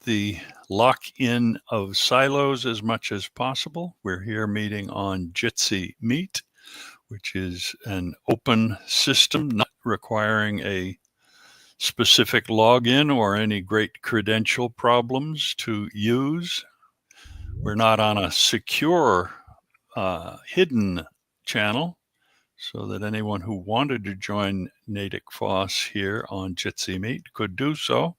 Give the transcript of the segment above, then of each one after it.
the lock-in of silos as much as possible. We're here meeting on Jitsi Meet, which is an open system, not requiring a specific login or any great credential problems to use. We're not on a secure hidden channel, so that anyone who wanted to join NatickFOSS here on Jitsi Meet could do so.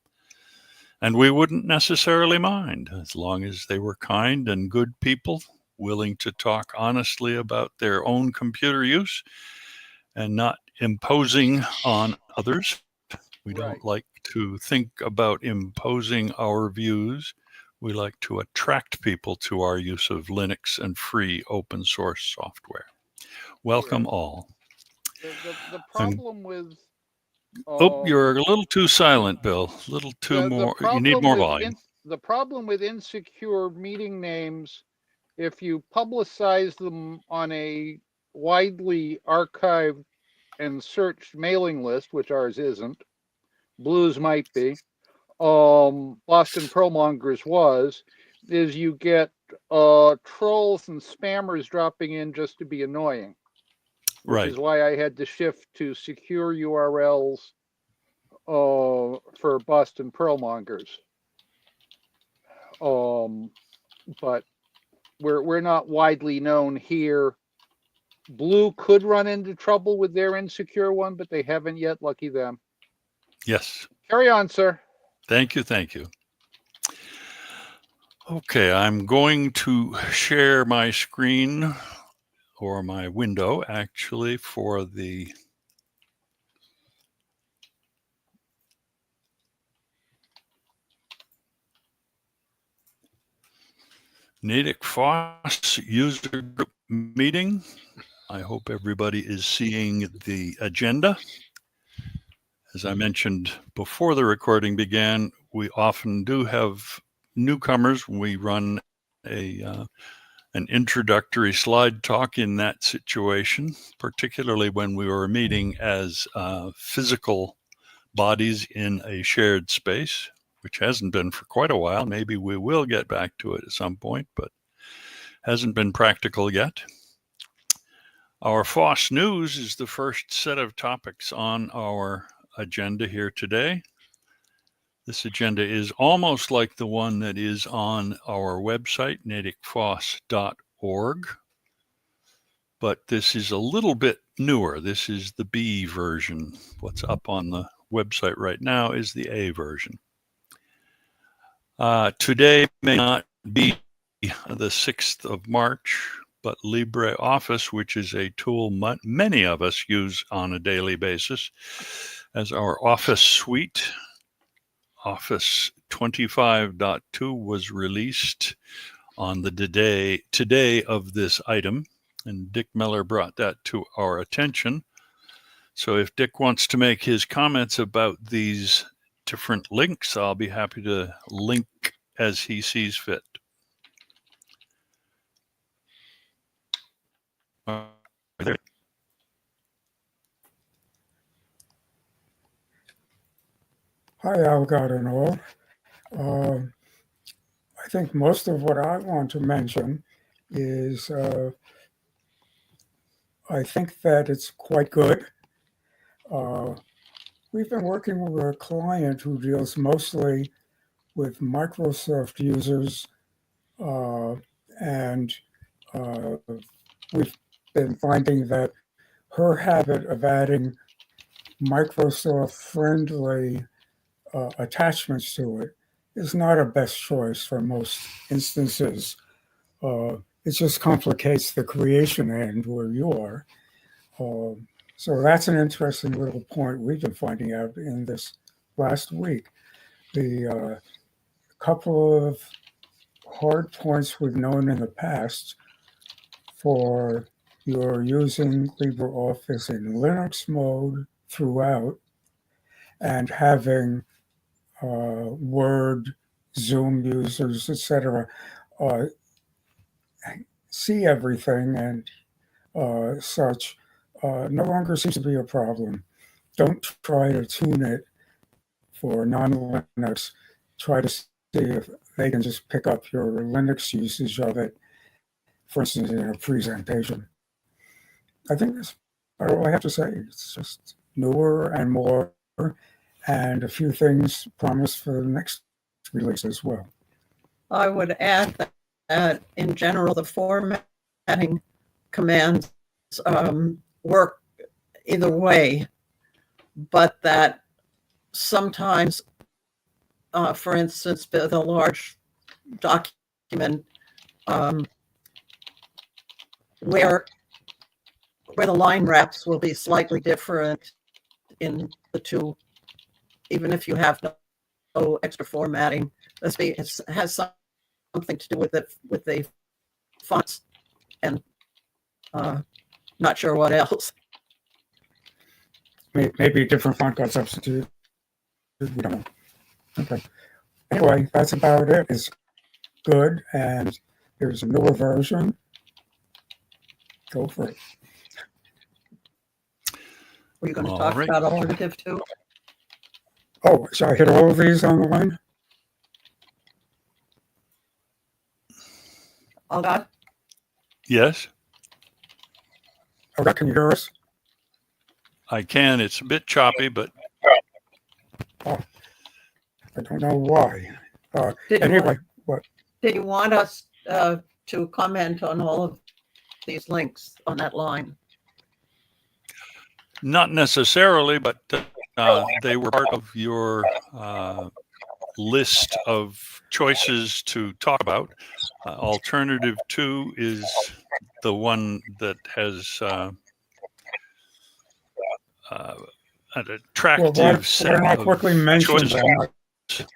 And we wouldn't necessarily mind, as long as they were kind and good people, willing to talk honestly about their own computer use and not imposing on others. We don't like to think about imposing our views. We like to attract people to our use of Linux and free open source software. Welcome all. The problem with... you're a little too silent, Bill. A little too more. You need more volume. The problem with insecure meeting names, if you publicize them on a widely archived and searched mailing list, which ours isn't, Blues might be, Boston Promongers was, is you get trolls and spammers dropping in just to be annoying. Which is why I had to shift to secure URLs for Boston Promongers. But we're not widely known here. Blue could run into trouble with their insecure one, but they haven't yet. Lucky them. Yes. Carry on, sir. Thank you. Thank you. Okay, I'm going to share my screen, or my window actually, for the NatickFOSS user group meeting. I hope everybody is seeing the agenda. As I mentioned before the recording began, we often do have newcomers. We run an introductory slide talk in that situation, particularly when we were meeting as physical bodies in a shared space, which hasn't been for quite a while. Maybe we will get back to it at some point, but hasn't been practical yet. Our FOSS News is the first set of topics on our agenda here today. This agenda is almost like the one that is on our website, NatickFOSS.org, but this is a little bit newer. This is the B version. What's up on the website right now is the A version. Today may not be the 6th of March, but LibreOffice, which is a tool many of us use on a daily basis as our office suite, Office 25.2 was released on the today of this item, and Dick Miller brought that to our attention. So if Dick wants to make his comments about these different links, I'll be happy to link as he sees fit. Hi, Algot and all. I think most of what I want to mention is I think that it's quite good. We've been working with a client who deals mostly with Microsoft users, and we've been finding that her habit of adding Microsoft-friendly attachments to it is not a best choice for most instances. It just complicates the creation end where you are. So that's an interesting little point we've been finding out in this last week. The couple of hard points we've known in the past for your using LibreOffice in Linux mode throughout and having Word, Zoom users, etc., see everything and such no longer seems to be a problem. Don't try to tune it for non-Linux. Try to if they can just pick up your Linux usage of it, for instance, in a presentation. I think that's all I have to say. It's just newer and more, and a few things promised for the next release as well. I would add that in general, the formatting commands work either way, but that sometimes, for instance, the large document where the line wraps will be slightly different in the two, even if you have no extra formatting. It has something to do with the fonts, and not sure what else. Maybe a different font got substituted. We don't know. Okay. Anyway, that's about it. It's good, and there's a newer version. Go for it. Were you going to All talk right. about alternative 2? Oh, shall I hit all of these on the line? All got? Yes, Okay, can you hear us? I can. It's a bit choppy, but I don't know why. Did you Anyway, Did you want us to comment on all of these links on that line? not necessarily, but they were part of your list of choices to talk about. Alternative 2 is the one that has an well, attractive why set don't I of quickly mention choices that?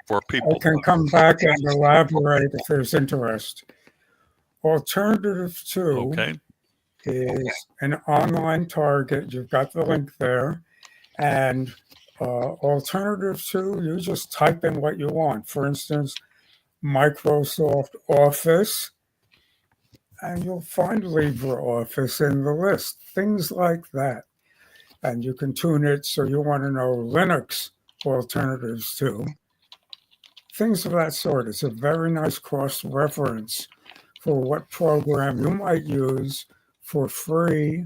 for I people. can come back and elaborate if there's interest. Alternative 2 Okay. is an online target. You've got the link there. And alternative 2, you just type in what you want. For instance, Microsoft Office, and you'll find LibreOffice in the list, things like that. And you can tune it so you want to know Linux alternatives too. Things of that sort. It's a very nice cross-reference for what program you might use for free,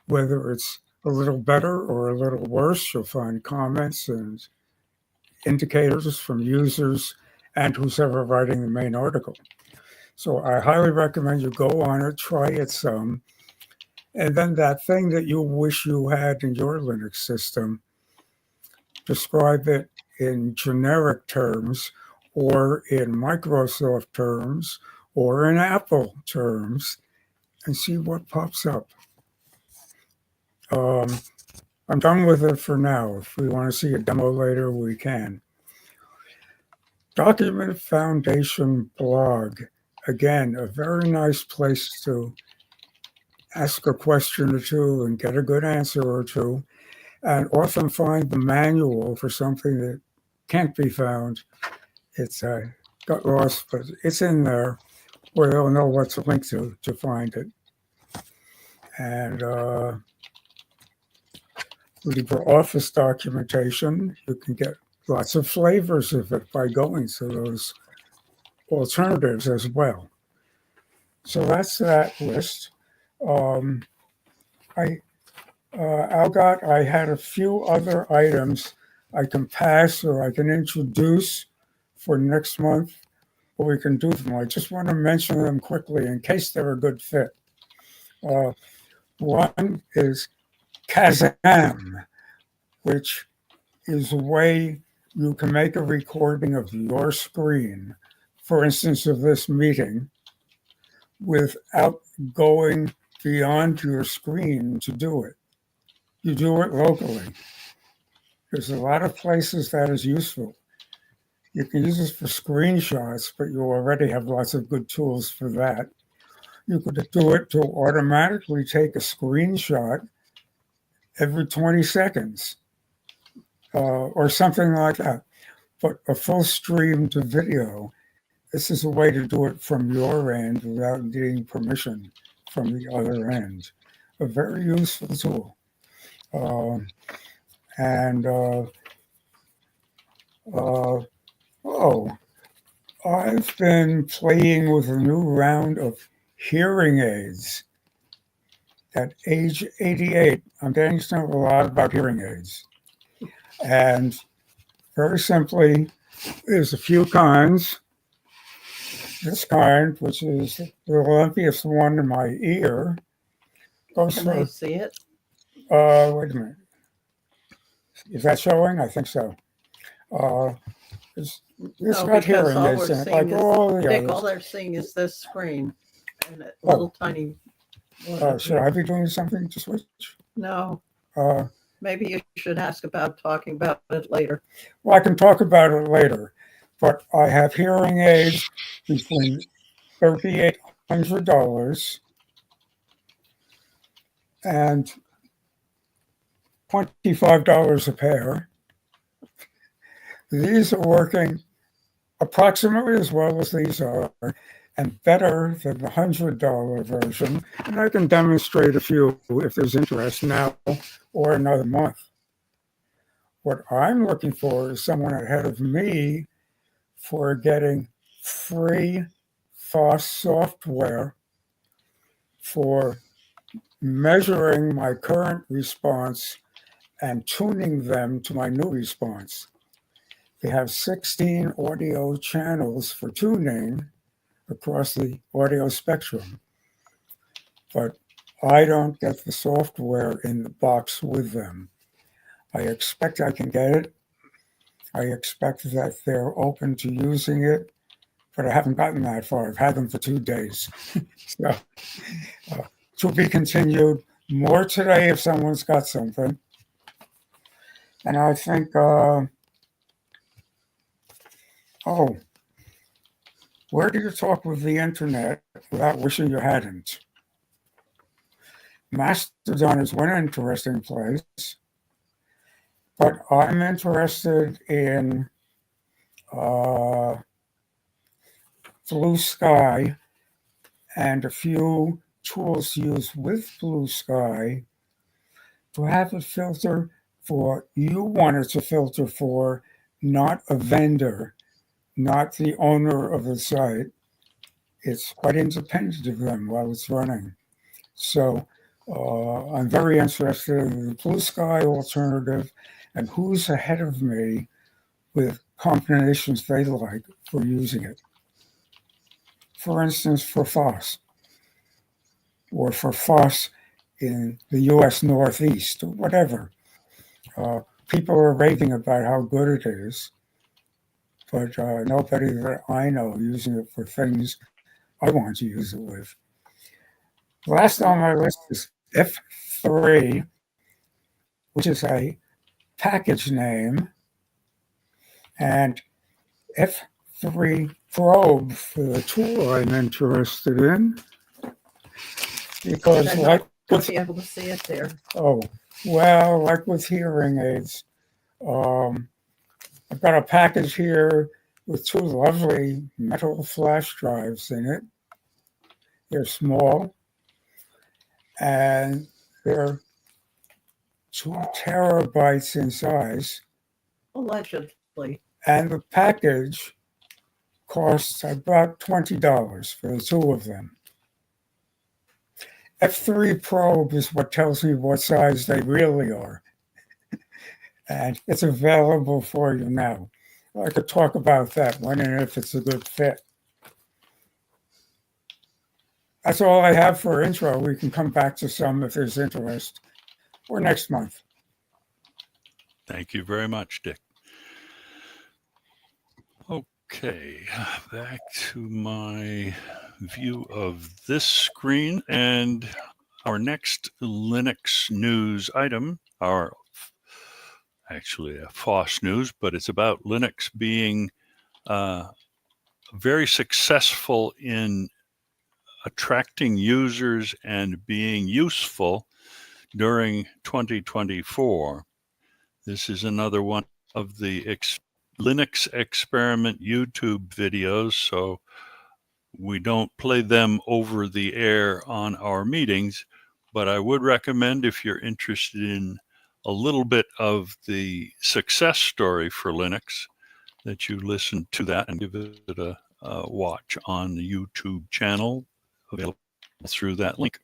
whether it's a little better or a little worse. You'll find comments and indicators from users and who's ever writing the main article. So I highly recommend you go on it, try it some, and then that thing that you wish you had in your Linux system, describe it in generic terms or in Microsoft terms or in Apple terms and see what pops up. I'm done with it for now. If we want to see a demo later, we can. Document Foundation blog. Again, a very nice place to ask a question or two and get a good answer or two, and often find the manual for something that can't be found. It's got lost, but it's in there where they'll know what to link to find it. And LibreOffice documentation, you can get lots of flavors of it by going to those alternatives as well. So that's that list. Algot, I had a few other items I can pass or I can introduce for next month, or we can do them. I just want to mention them quickly in case they're a good fit. One is Kazam, which is a way you can make a recording of your screen, for instance, of this meeting, without going beyond your screen to do it. You do it locally. There's a lot of places that is useful. You can use this for screenshots, but you already have lots of good tools for that. You could do it to automatically take a screenshot every 20 seconds or something like that. But a full stream to video, this is a way to do it from your end without needing permission from the other end. A very useful tool. I've been playing with a new round of hearing aids. At age 88, I'm getting to know a lot about hearing aids. And very simply, there's a few kinds. This kind, which is the lumpiest one in my ear, goes Can I for, see it? wait a minute. Is that showing? I think so. It's No, got because hearing all aids we're in it, seeing like is, all the Dick, all others. they're seeing is this screen and a little tiny. Should I be doing something to switch? No, Uh, maybe you should ask about talking about it later. well, I can talk about it later, but I have hearing aids between $3,800 and $25 a pair. These are working approximately as well as these are, and better than the $100 version. And I can demonstrate a few if there's interest now or another month. What I'm looking for is someone ahead of me for getting free FOSS software for measuring my current response and tuning them to my new response. They have 16 audio channels for tuning across the audio spectrum, but I don't get the software in the box with them. I expect I can get it. I expect that they're open to using it, but I haven't gotten that far. I've had them for 2 days. So, to be continued. More today if someone's got something. And I think, where do you talk with the internet without wishing you hadn't? Mastodon is one interesting place, but I'm interested in Blue Sky and a few tools used with Blue Sky to have it filter for you want it to filter for, not a vendor, not the owner of the site. It's quite independent of them while it's running. So I'm very interested in the Blue Sky alternative and who's ahead of me with combinations they like for using it. For instance, for FOSS, or for FOSS in the US Northeast, or whatever. People are raving about how good it is, but nobody that I know using it for things I want to use it with. Last on my list is F3, which is a package name, and F3 probe for the tool I'm interested in, because I'm like not with, be able to see it there. like with hearing aids, I've got a package here with 2 lovely metal flash drives in it. They're small, and they're 2 terabytes in size. Allegedly. And the package costs about $20 for the 2 of them. F3 probe is what tells me what size they really are. And it's available for you now. I could talk about that when and if it's a good fit. That's all I have for intro. We can come back to some if there's interest, or next month. Thank you very much, Dick. Okay, back to my view of this screen, and our next Linux news item, actually a FOSS news, but it's about Linux being very successful in attracting users and being useful during 2024. This is another one of the Linux experiment YouTube videos, so we don't play them over the air on our meetings, but I would recommend, if you're interested in a little bit of the success story for Linux, that you listen to that and give it a watch on the YouTube channel available through that link.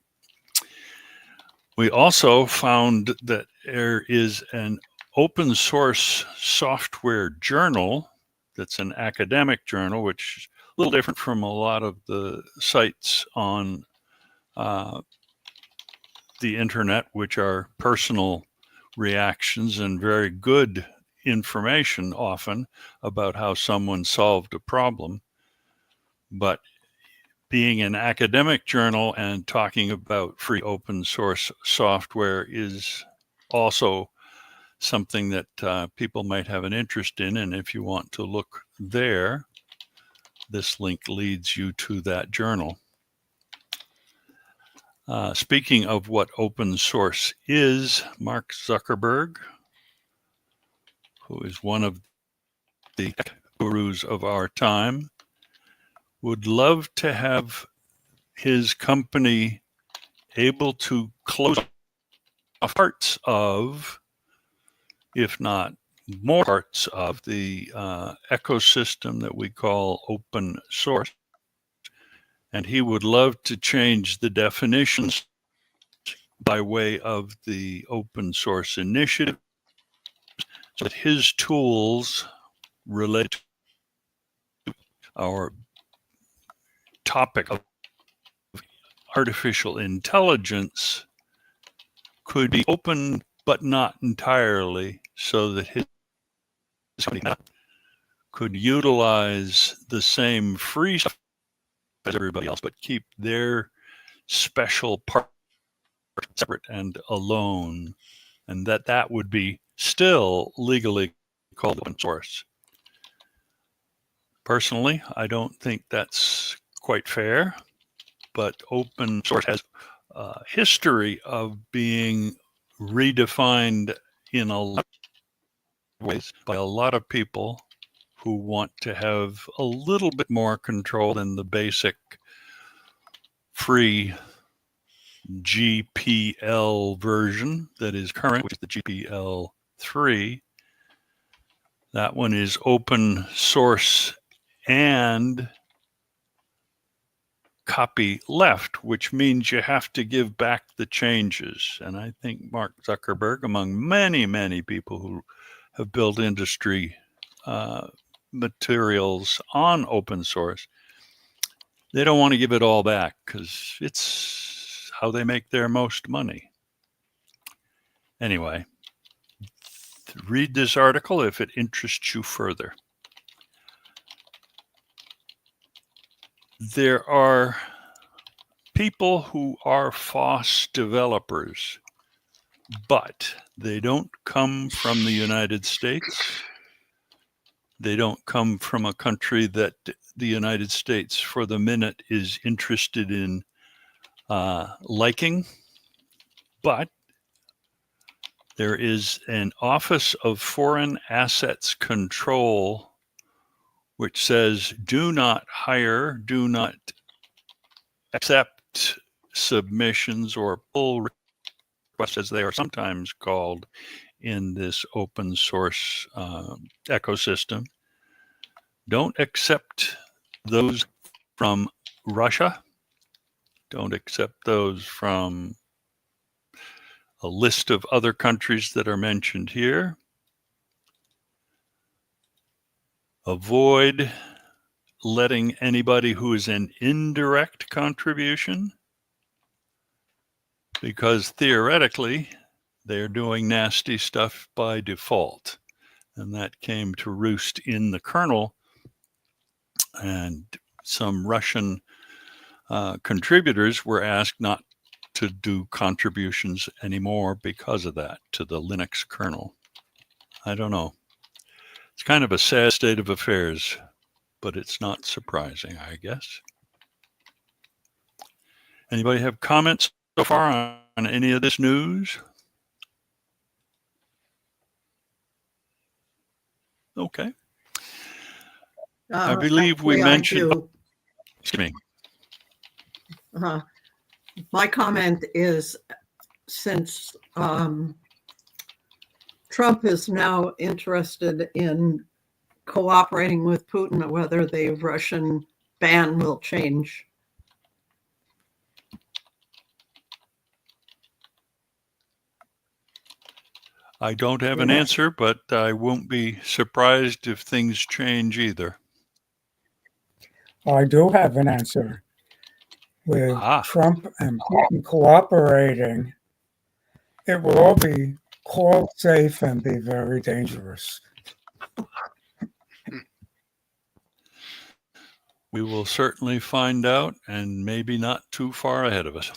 We also found that there is an open source software journal that's an academic journal, which is a little different from a lot of the sites on the internet, which are personal reactions and very good information often about how someone solved a problem. But being an academic journal and talking about free open source software is also something that people might have an interest in. And if you want to look there, this link leads you to that journal. Speaking of what open source is, Mark Zuckerberg, who is one of the gurus of our time, would love to have his company able to close off parts of, if not more parts of, the ecosystem that we call open source. And he would love to change the definitions by way of the open source initiative so that his tools related to our topic of artificial intelligence could be open, but not entirely, so that his company could utilize the same free stuff as everybody else, but keep their special part separate and alone, and that would be still legally called open source. Personally, I don't think that's quite fair, but open source has a history of being redefined in a lot of ways by a lot of people who want to have a little bit more control than the basic free GPL version that is current, which is the GPL 3. That one is open source and copy left, which means you have to give back the changes. And I think Mark Zuckerberg, among many, many people who have built industry materials on open source, they don't want to give it all back because it's how they make their most money. Anyway, read this article if it interests you further. There are people who are FOSS developers, but they don't come from the United States. They don't come from a country that the United States, for the minute, is interested in liking. But there is an Office of Foreign Assets Control which says, do not hire, do not accept submissions or pull requests, as they are sometimes called in this open source ecosystem. Don't accept those from Russia. Don't accept those from a list of other countries that are mentioned here. Avoid letting anybody who is an indirect contribution, because theoretically they're doing nasty stuff by default. And that came to roost in the kernel, and some Russian contributors were asked not to do contributions anymore because of that to the Linux kernel. I don't know. It's kind of a sad state of affairs, but it's not surprising, I guess. Anybody have comments so far on any of this news? Okay. I believe we mentioned. Excuse me. My comment is, since Trump is now interested in cooperating with Putin, whether the Russian ban will change. I don't have an answer, but I won't be surprised if things change either. I do have an answer. With Ah. Trump and Putin cooperating, it will all be call safe and be very dangerous. We will certainly find out, and maybe not too far ahead of us.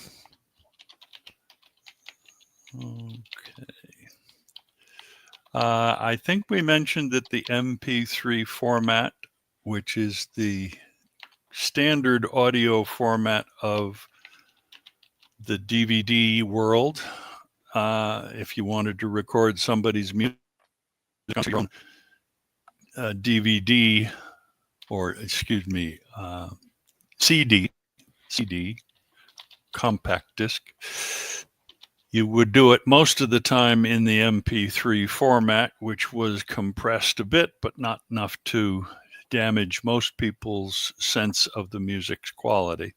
Okay. I think we mentioned that the MP3 format, which is the standard audio format of the DVD world, if you wanted to record somebody's music on your own DVD, or excuse me, CD, compact disc, you would do it most of the time in the MP3 format, which was compressed a bit, but not enough to damage most people's sense of the music's quality.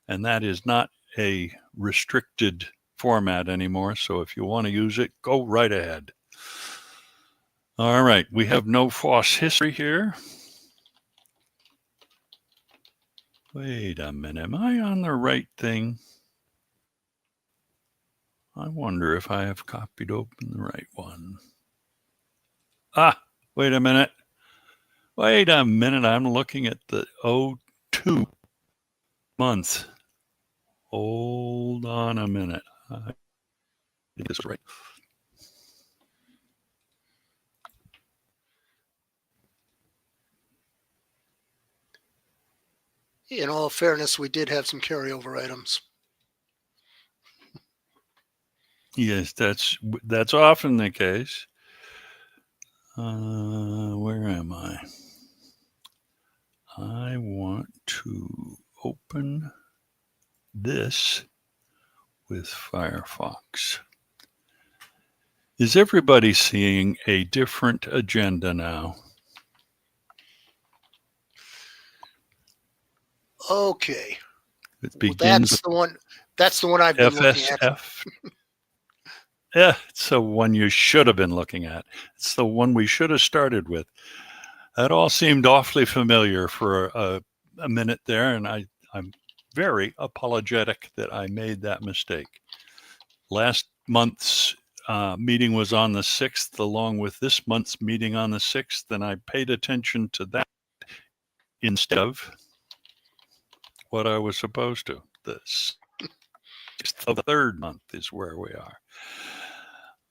And that is not a restricted format anymore. So if you want to use it, go right ahead. All right, we have no FOSS history here. Wait a minute, am I on the right thing? I wonder if I have copied open the right one. Ah, wait a minute. I'm looking at the 02 month. Hold on a minute. I think this is right. In all fairness, we did have some carryover items. Yes, that's often the case. Where am I? I want to open this with Firefox. Is everybody seeing a different agenda now? Okay. It Well, begins that's the one I've been looking at. FSF. Yeah, it's the one you should have been looking at. It's the one we should have started with. That all seemed awfully familiar for a minute there, and I'm very apologetic that I made that mistake. Last month's meeting was on the 6th, along with this month's meeting on the 6th, and I paid attention to that instead of what I was supposed to. The 6th of the 3rd month is where we are.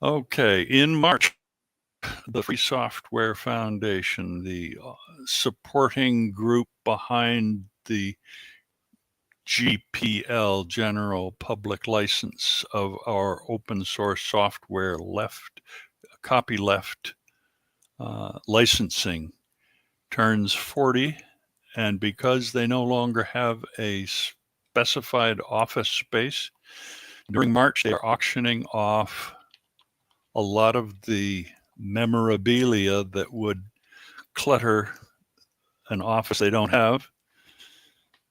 Okay, in March, the Free Software Foundation, the supporting group behind the GPL, General Public License, of our open source software copyleft licensing, turns 40. And because they no longer have a specified office space, during March, they're auctioning off a lot of the memorabilia that would clutter an office they don't have.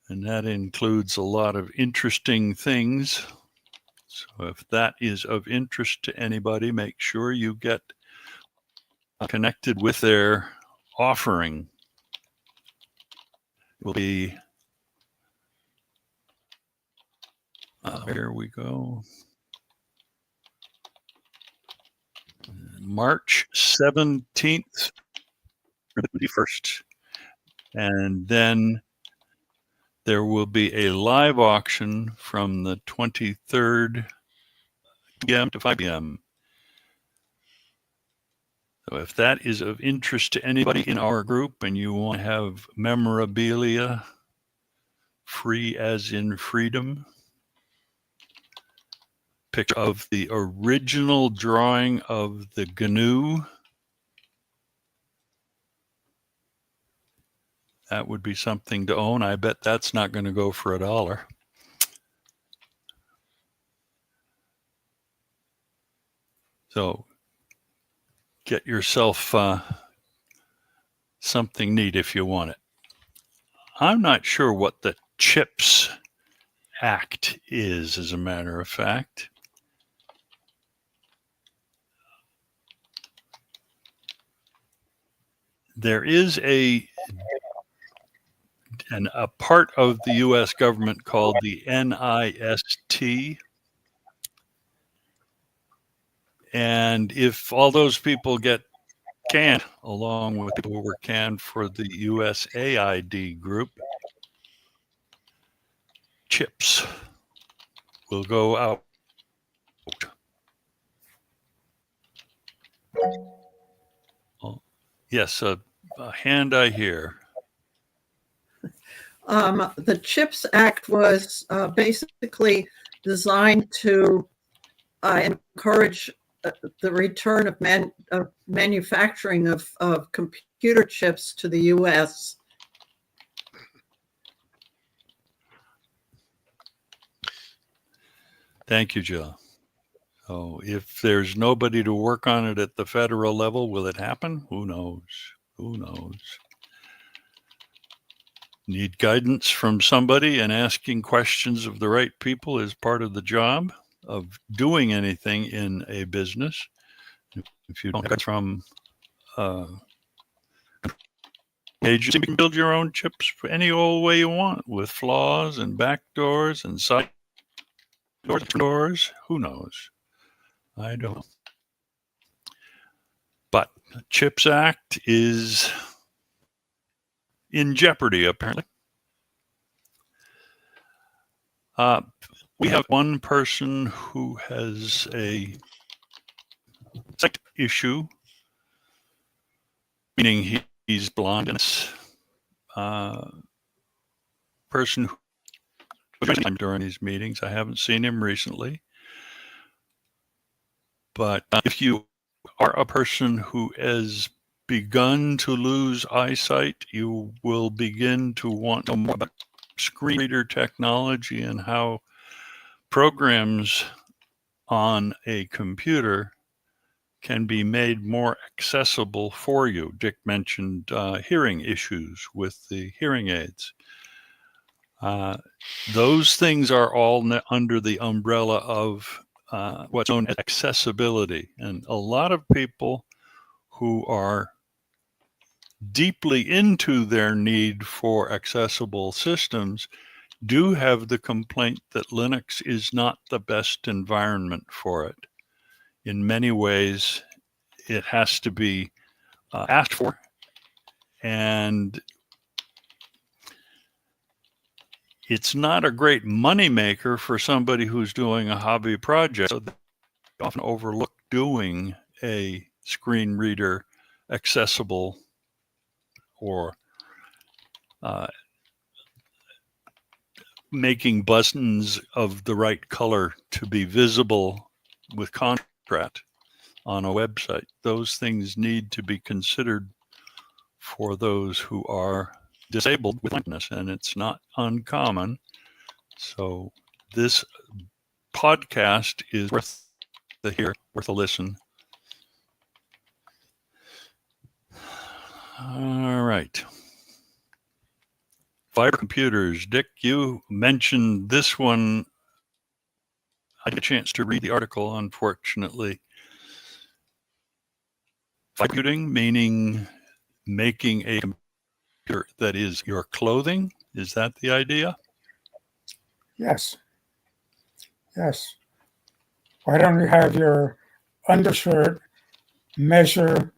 And that includes a lot of interesting things. So if that is of interest to anybody, make sure you get connected with their offering. It will be, here we go. March 17th, 21st. And then there will be a live auction from the 23rd p.m. to 5 p.m. So if that is of interest to anybody in our group and you want to have memorabilia, free as in freedom, picture of the original drawing of the GNU, that would be something to own. I bet that's not going to go for $1. So get yourself something neat if you want it. I'm not sure what the CHIPS Act is, as a matter of fact. There is a part of the U.S. government called the NIST. And if all those people get canned, along with people who were canned for the USAID group, chips will go out. Oh, yes, a hand I hear. The CHIPS Act was basically designed to encourage the return of manufacturing of computer chips to the U.S. Thank you, Jill. So if there's nobody to work on it at the federal level, will it happen? Who knows? Who knows? Need guidance from somebody, and asking questions of the right people is part of the job of doing anything in a business. If you don't get from agency, you can build your own chips any old way you want, with flaws and back doors and side doors. Who knows? I don't know. But the CHIPS Act is in jeopardy, apparently. We have one person who has a sight issue, meaning he's blind, and person who during these meetings. I haven't seen him recently. But if you are a person who has begun to lose eyesight, you will begin to want to know more about screen reader technology and how programs on a computer can be made more accessible for you. Dick mentioned hearing issues with the hearing aids. Those things are all under the umbrella of what's known as accessibility. And a lot of people who are deeply into their need for accessible systems do have the complaint that Linux is not the best environment for it. In many ways, it has to be asked for, and it's not a great moneymaker for somebody who's doing a hobby project. So they often overlook doing a screen reader accessible, or making buttons of the right color to be visible with contrast on a website. Those things need to be considered for those who are disabled with blindness, and it's not uncommon. So this podcast is worth a listen. All right. Fiber computers. Dick, you mentioned this one. I had a chance to read the article, unfortunately. Fiber computing, meaning making a computer that is your clothing. Is that the idea? Yes. Yes. Why don't you have your undershirt measure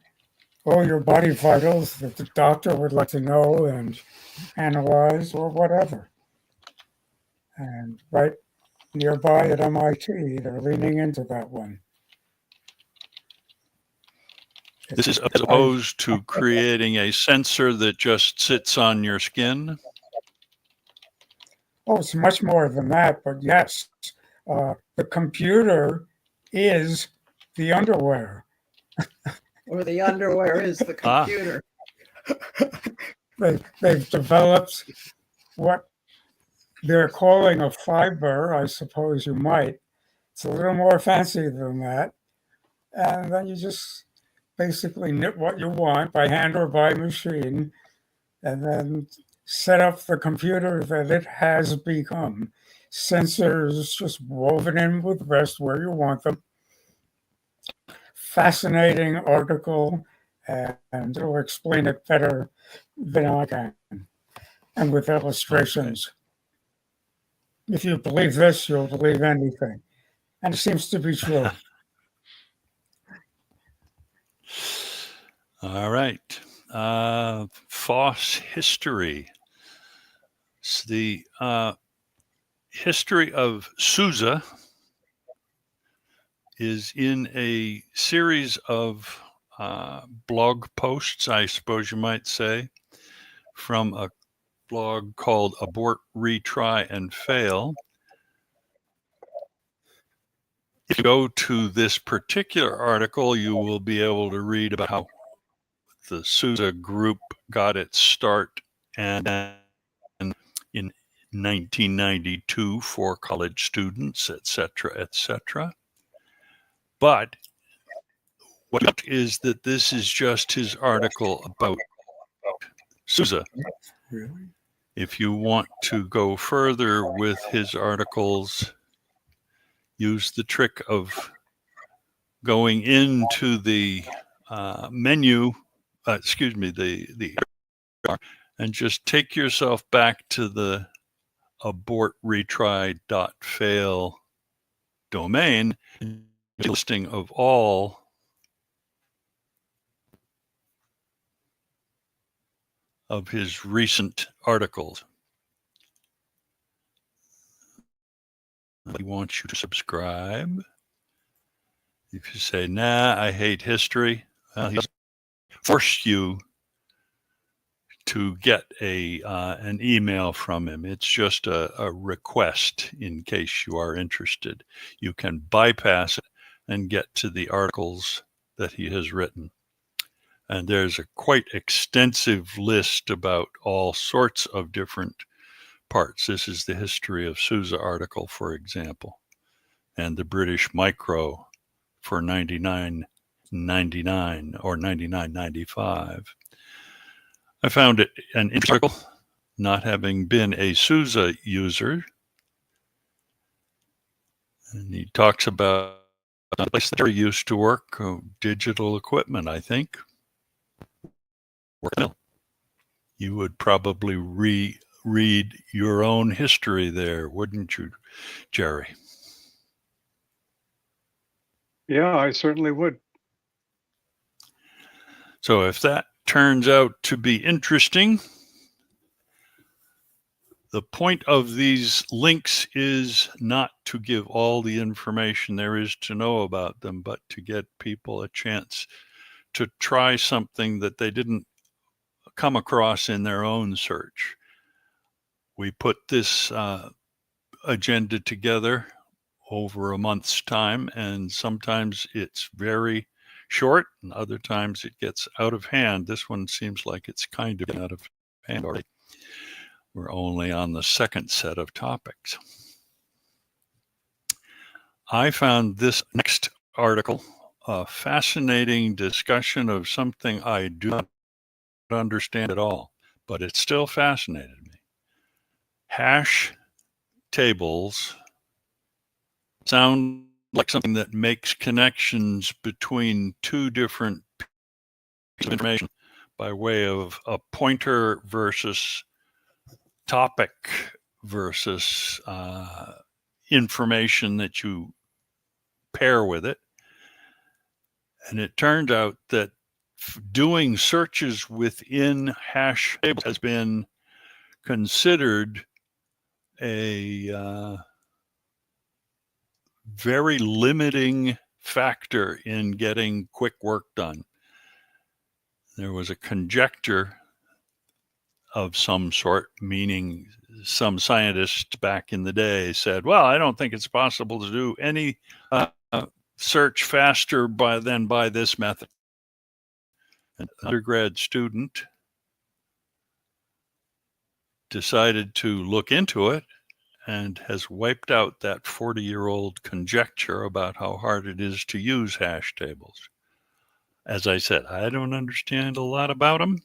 all your body vitals that the doctor would like to know and analyze or whatever? And right nearby at MIT, they're leaning into that one. This is as opposed to creating a sensor that just sits on your skin. Oh, it's much more than that, but yes, the computer is the underwear. Or the underwear is the computer. They've developed what they're calling a fiber, I suppose you might. It's a little more fancy than that. And then you just basically knit what you want by hand or by machine. And then set up the computer that it has become. Sensors just woven in with the rest where you want them. Fascinating article, and it'll explain it better than I can, and with illustrations. If you believe this, you'll believe anything. And it seems to be true. All right. FOSS history. It's the history of SUSE is in a series of blog posts, I suppose you might say, from a blog called Abort, Retry, and Fail. If you go to this particular article, you will be able to read about how the SUSE group got its start and in 1992 for college students, etc., etc. But what is that this is just his article about SUSE. Really? If you want to go further with his articles, use the trick of going into the menu, the and just take yourself back to the abortretry.fail domain, listing of all of his recent articles. He wants you to subscribe. If you say, nah, I hate history, he doesn't force you to get an email from him. It's just a request in case you are interested. You can bypass it and get to the articles that he has written. And there's a quite extensive list about all sorts of different parts. This is the history of SUSE article, for example, and the British micro for 99.99 or 99.95. I found it an interesting article, not having been a SUSE user. And he talks about the place that he used to work, digital equipment, I think. You would probably read your own history there, wouldn't you, Jerry? Yeah, I certainly would. So if that turns out to be interesting, the point of these links is not to give all the information there is to know about them, but to get people a chance to try something that they didn't come across in their own search. We put this agenda together over a month's time, and sometimes it's very short, and other times it gets out of hand. This one seems like it's kind of out of hand already. We're only on the second set of topics. I found this next article a fascinating discussion of something I do not understand at all, but it still fascinated me. Hash tables sound like something that makes connections between two different pieces of information by way of a pointer versus topic versus information that you pair with it. And it turned out that doing searches within hash tables has been considered a very limiting factor in getting quick work done. There was a conjecture of some sort, meaning some scientists back in the day said, well, I don't think it's possible to do any search faster than by this method. An undergrad student decided to look into it and has wiped out that 40-year-old conjecture about how hard it is to use hash tables. As I said, I don't understand a lot about them,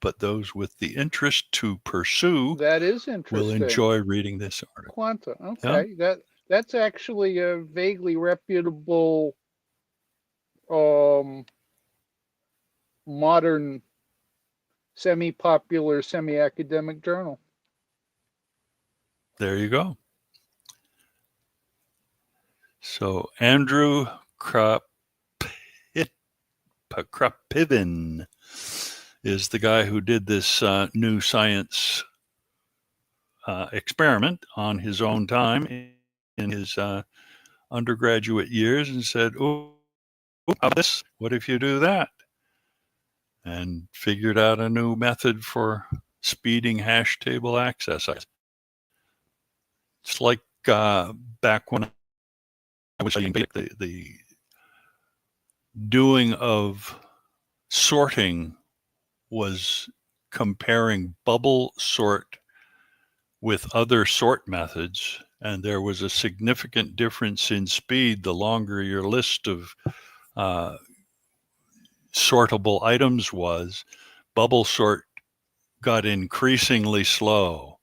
but those with the interest to pursue That is will interesting. enjoy reading this article. Quanta. Yeah. Okay, that's actually a vaguely reputable modern semi-popular semi-academic journal. There you go. So Andrew Krapivin is the guy who did this new science experiment on his own time in his undergraduate years, and said, "Oh, this? What if you do that?" And figured out a new method for speeding hash table access. It's like back when I was studying the doing of sorting was comparing bubble sort with other sort methods, and there was a significant difference in speed the longer your list of sortable items was. Bubble sort got increasingly slow.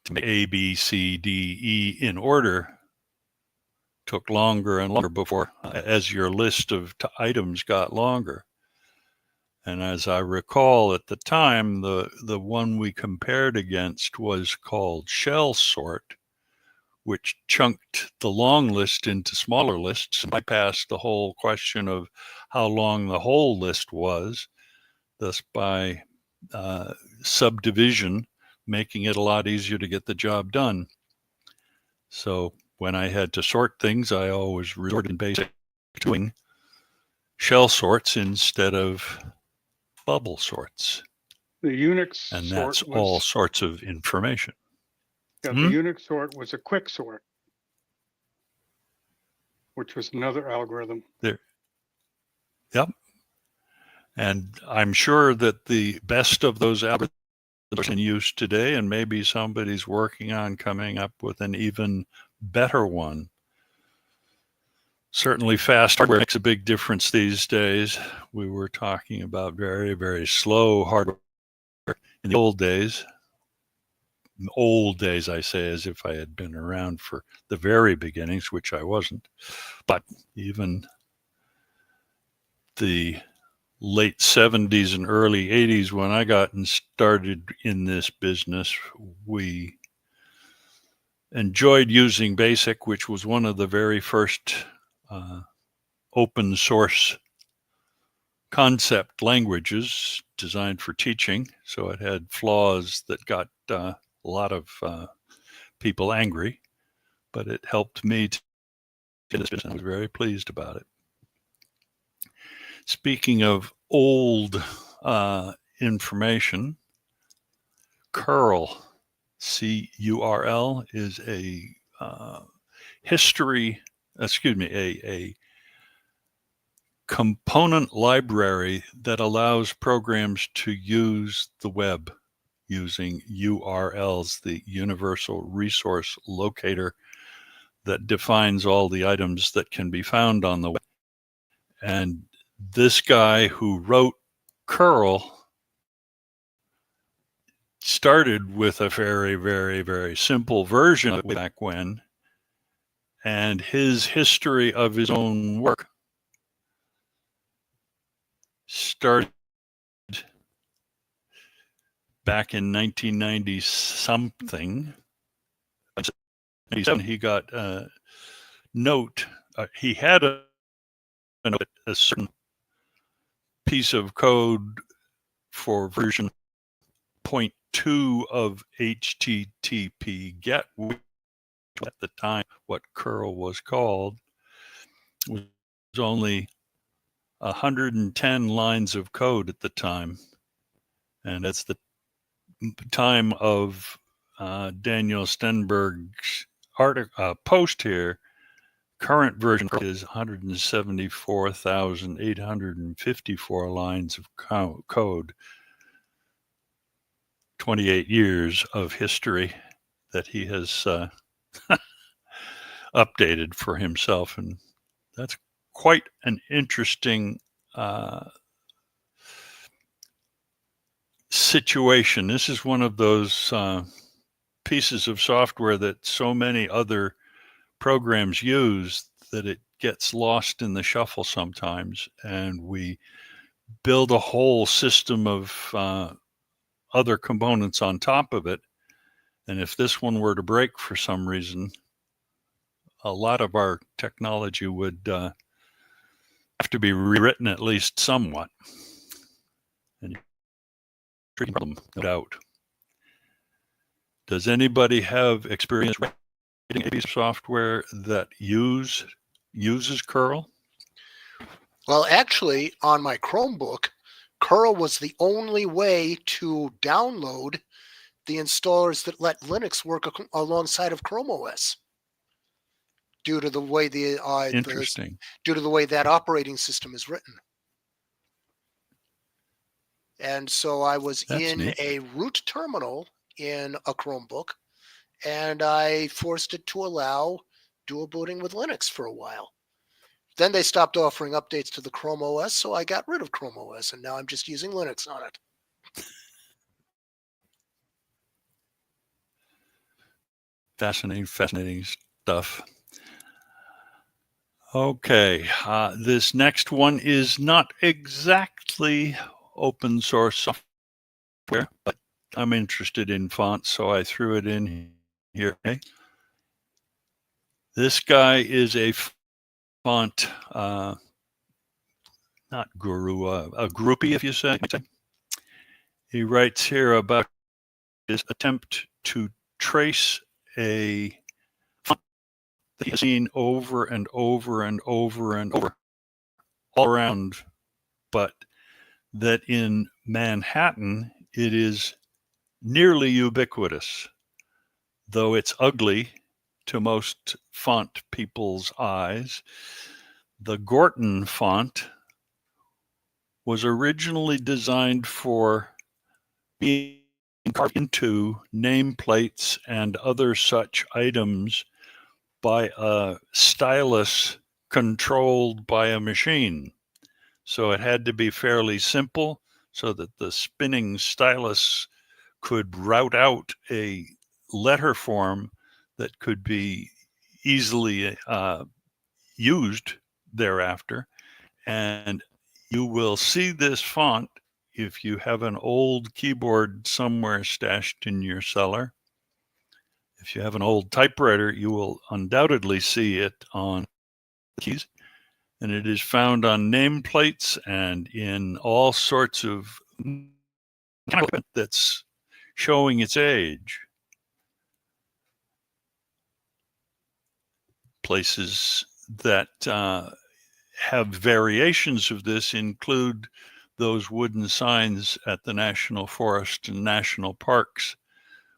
To make A, B, C, D, E in order took longer and longer before, as your list of items got longer. And as I recall at the time, the one we compared against was called shell sort, which chunked the long list into smaller lists and bypassed the whole question of how long the whole list was, thus by subdivision, making it a lot easier to get the job done. So when I had to sort things, I always resorted in basic to doing shell sorts instead of bubble sorts. The Unix And sort that's all was, sorts of information. yeah, the Unix sort was a quick sort, which was another algorithm. There. Yep. And I'm sure that the best of those algorithms are in use today, and maybe somebody's working on coming up with an even better one. Certainly fast hardware makes a big difference these days. We were talking about very, very slow hardware in the old days. Old days, I say, as if I had been around for the very beginnings, which I wasn't. But even the late 70s and early 80s, when I got started in this business, we enjoyed using BASIC, which was one of the very first open source concept languages designed for teaching. So it had flaws that got a lot of people angry, but it helped me to get this business. I was very pleased about it. Speaking of old information, curl, C-U-R-L, is a a component library that allows programs to use the web using URLs, the Universal Resource Locator that defines all the items that can be found on the web. And this guy who wrote curl started with a very, very, very simple version of it back when, and his history of his own work started back in 1990 something. 97, he got a note. He had a certain piece of code for version 0.2 of HTTP GET, which at the time, what curl was called, was only 110 lines of code at the time. And that's the time of Daniel Stenberg's post here. Current version is 174,854 lines of code. 28 years of history that he has updated for himself, and that's quite an interesting situation. This is one of those pieces of software that so many other programs use that it gets lost in the shuffle sometimes, and we build a whole system of other components on top of it. And if this one were to break for some reason, a lot of our technology would have to be rewritten at least somewhat. And tricky problem, no doubt. Does anybody have experience writing a piece of software that uses curl? Well, actually, on my Chromebook, curl was the only way to download the installers that let Linux work alongside of Chrome OS. Due to the way Interesting. due to the way that operating system is written. And so I was That's in neat. a root terminal in a Chromebook, and I forced it to allow dual booting with Linux for a while. Then they stopped offering updates to the Chrome OS, so I got rid of Chrome OS, and now I'm just using Linux on it. Fascinating stuff. Okay, this next one is not exactly open source software, but I'm interested in fonts, so I threw it in here. Okay. This guy is a font, not guru, a groupie, if you say. He writes here about his attempt to trace a font that he has seen over and over and over and over all around, but that in Manhattan it is nearly ubiquitous, though it's ugly to most font people's eyes. The Gorton font was originally designed for being carved into nameplates and other such items by a stylus controlled by a machine. So it had to be fairly simple so that the spinning stylus could route out a letter form that could be easily used thereafter. And you will see this font if you have an old keyboard somewhere stashed in your cellar. If you have an old typewriter, you will undoubtedly see it on keys. And it is found on nameplates and in all sorts of equipment that's showing its age. Places that have variations of this include those wooden signs at the national forest and national parks,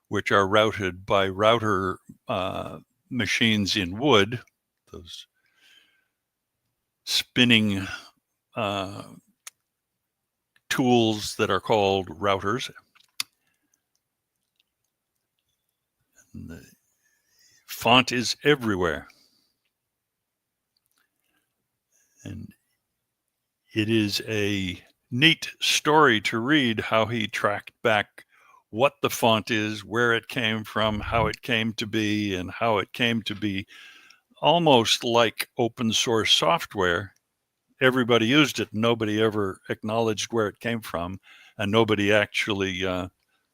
which are routed by router machines in wood, those spinning tools that are called routers. And the font is everywhere. And it is a neat story to read how he tracked back what the font is, where it came from, how it came to be, and how it came to be almost like open source software. Everybody used it. Nobody ever acknowledged where it came from, and nobody actually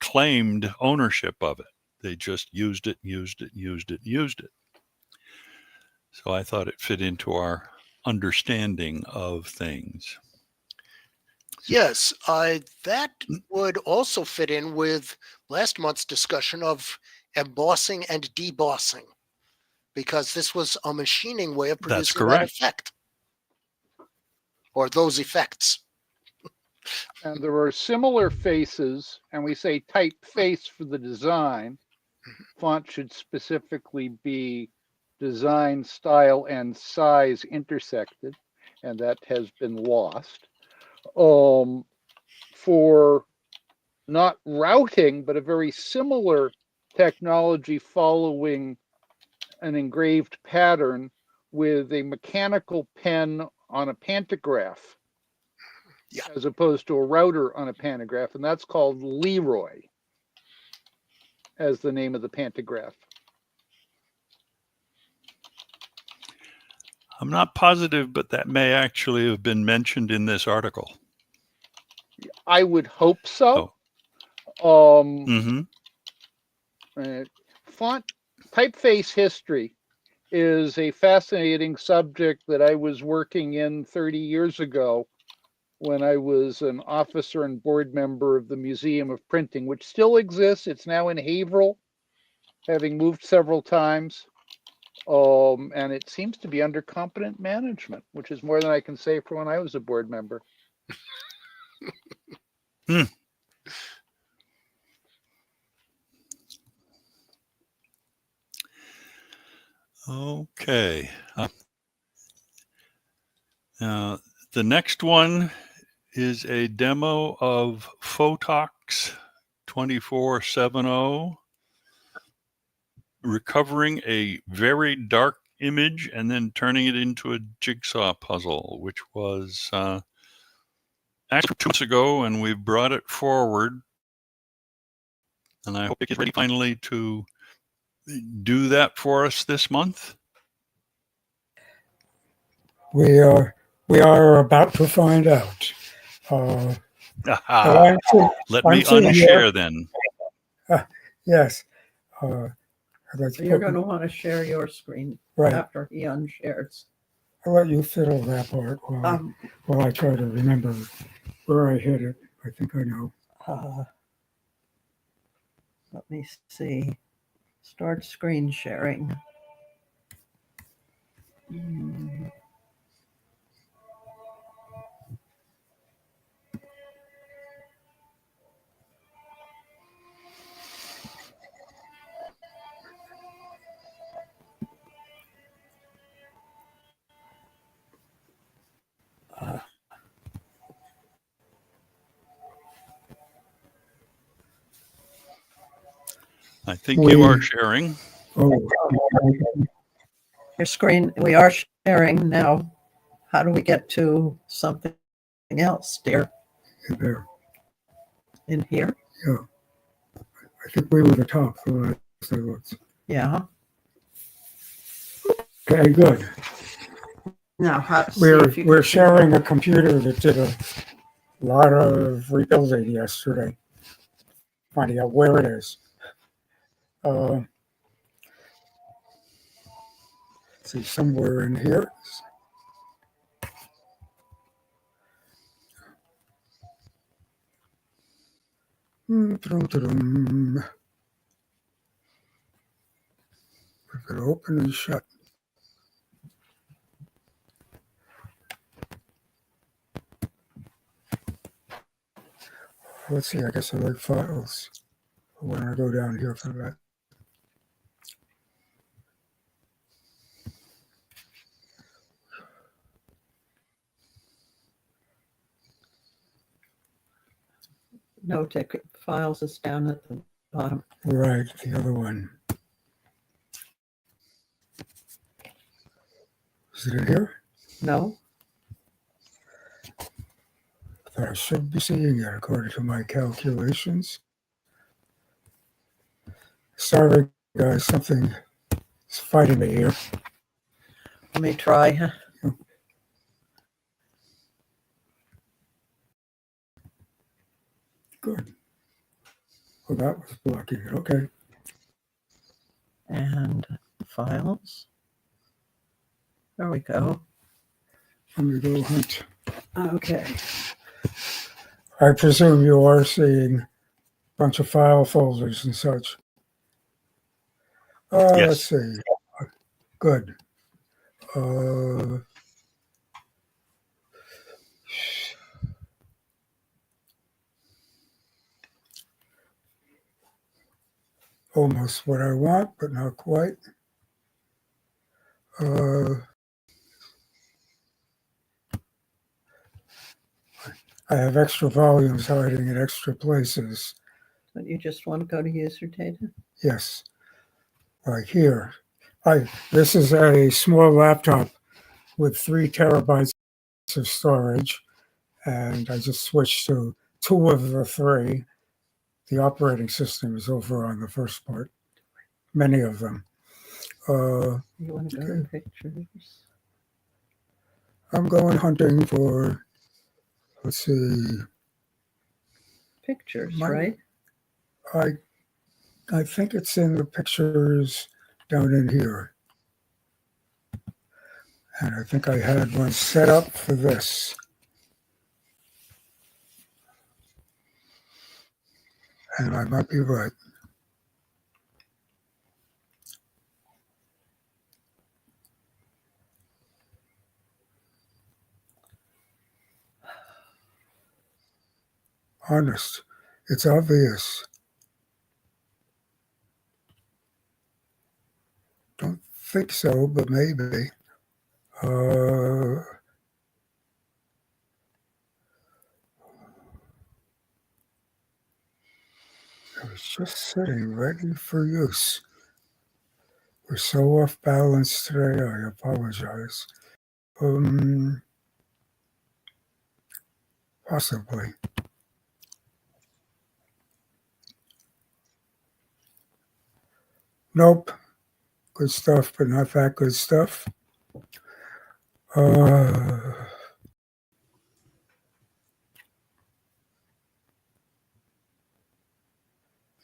claimed ownership of it. They just used it. So I thought it fit into our understanding of things. Yes, that would also fit in with last month's discussion of embossing and debossing, because this was a machining way of That's producing that correct. effect, or those effects. And there are similar faces, and we say typeface for the design. Font should specifically be design, style, and size intersected, and that has been lost. For not routing, but a very similar technology following an engraved pattern with a mechanical pen on a pantograph. Yeah. as opposed to a router on a pantograph, and that's called Leroy as the name of the pantograph. I'm not positive, but that may actually have been mentioned in this article. I would hope so. Mm-hmm. Font typeface history is a fascinating subject that I was working in 30 years ago when I was an officer and board member of the Museum of Printing, which still exists. It's now in Haverhill, having moved several times. And it seems to be under competent management, which is more than I can say for when I was a board member. Okay. Now, the next one is a demo of Photox 2470, recovering a very dark image and then turning it into a jigsaw puzzle, which was actually 2 months ago, and we brought it forward. And I hope it gets ready finally to do that for us this month. We are about to find out. Let me unshare then. Yes. So you're going to want to share your screen right. after he unshares. I'll let you fiddle that part while I try to remember where I hit it. I think I know. Let me see. Start screen sharing. I think you are sharing. Oh, Your screen, we are sharing now. How do we get to something else, dear? there. In here? Yeah. I think we were the top the last I looked. Yeah. Okay, good. Now, We're sharing a computer that did a lot of rebuilding yesterday. Finding out where it is. See, somewhere in here. If it open and shut. Let's see, I guess I like files. When I go down here for that. NatickFOSS is down at the bottom. Right, the other one. Is it in here? No? I should be seeing it according to my calculations. Sorry, guys, something is fighting me here. Let me try. Good. Well, that was blocking it. Okay. And files. There we go. Let me go hunt. Okay. I presume you are seeing a bunch of file folders and such. Yes. Let's see. Good. Almost what I want, but not quite. I have extra volumes hiding in extra places. But you just want to go to user data? Yes. Like here. This is a small laptop with 3 terabytes of storage, and I just switched to 2 of the 3. The operating system is over on the first part, many of them. You want to go to pictures? I'm going hunting for, let's see, Pictures, My- right? I think it's in the pictures down in here. And I think I had one set up for this. And I might be right. Honest. It's obvious. Don't think so, but maybe. It was just sitting ready for use. We're so off balance today, I apologize. Possibly. Nope. Good stuff, but not that good stuff.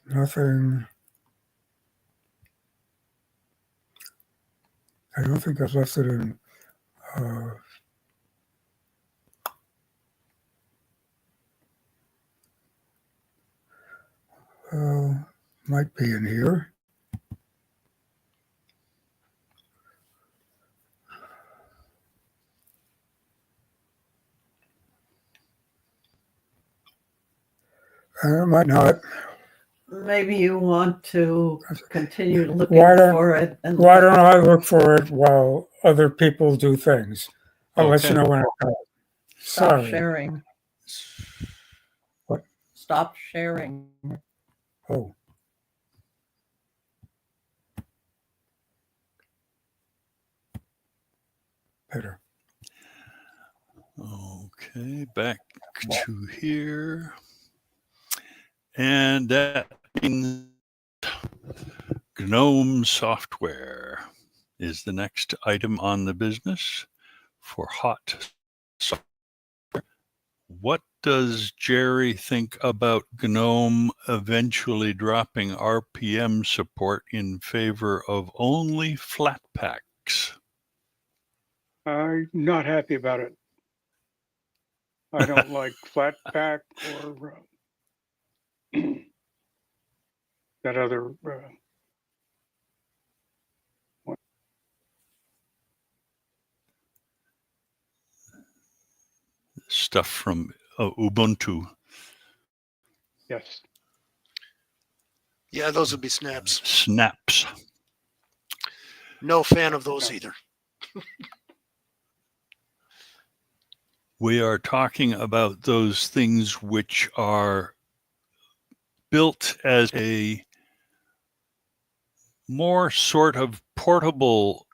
Nothing. I don't think I've left it in. Might be in here. Might not. Maybe you want to continue looking Why don't- for it. And Why don't I look for it while other people do things? I'll let you Okay. know when I come. stop Sorry. sharing. What? Stop sharing. Oh. Better. Okay, back to here. And that means GNOME software is the next item on the business for hot software. What does Jerry think about GNOME eventually dropping RPM support in favor of only Flatpaks? I'm not happy about it. I don't like Flatpak or that other. Stuff from Ubuntu. Yes. Yeah, those would be snaps. Snaps. No fan of those No. either. We are talking about those things which are built as a more sort of portable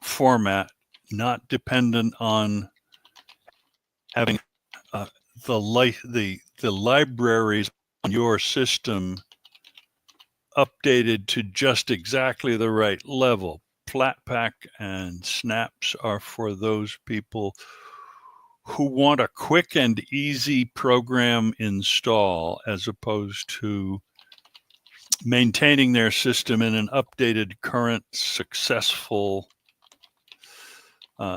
format, not dependent on having the libraries on your system updated to just exactly the right level. Flatpak and snaps are for those people who want a quick and easy program install as opposed to maintaining their system in an updated, current, successful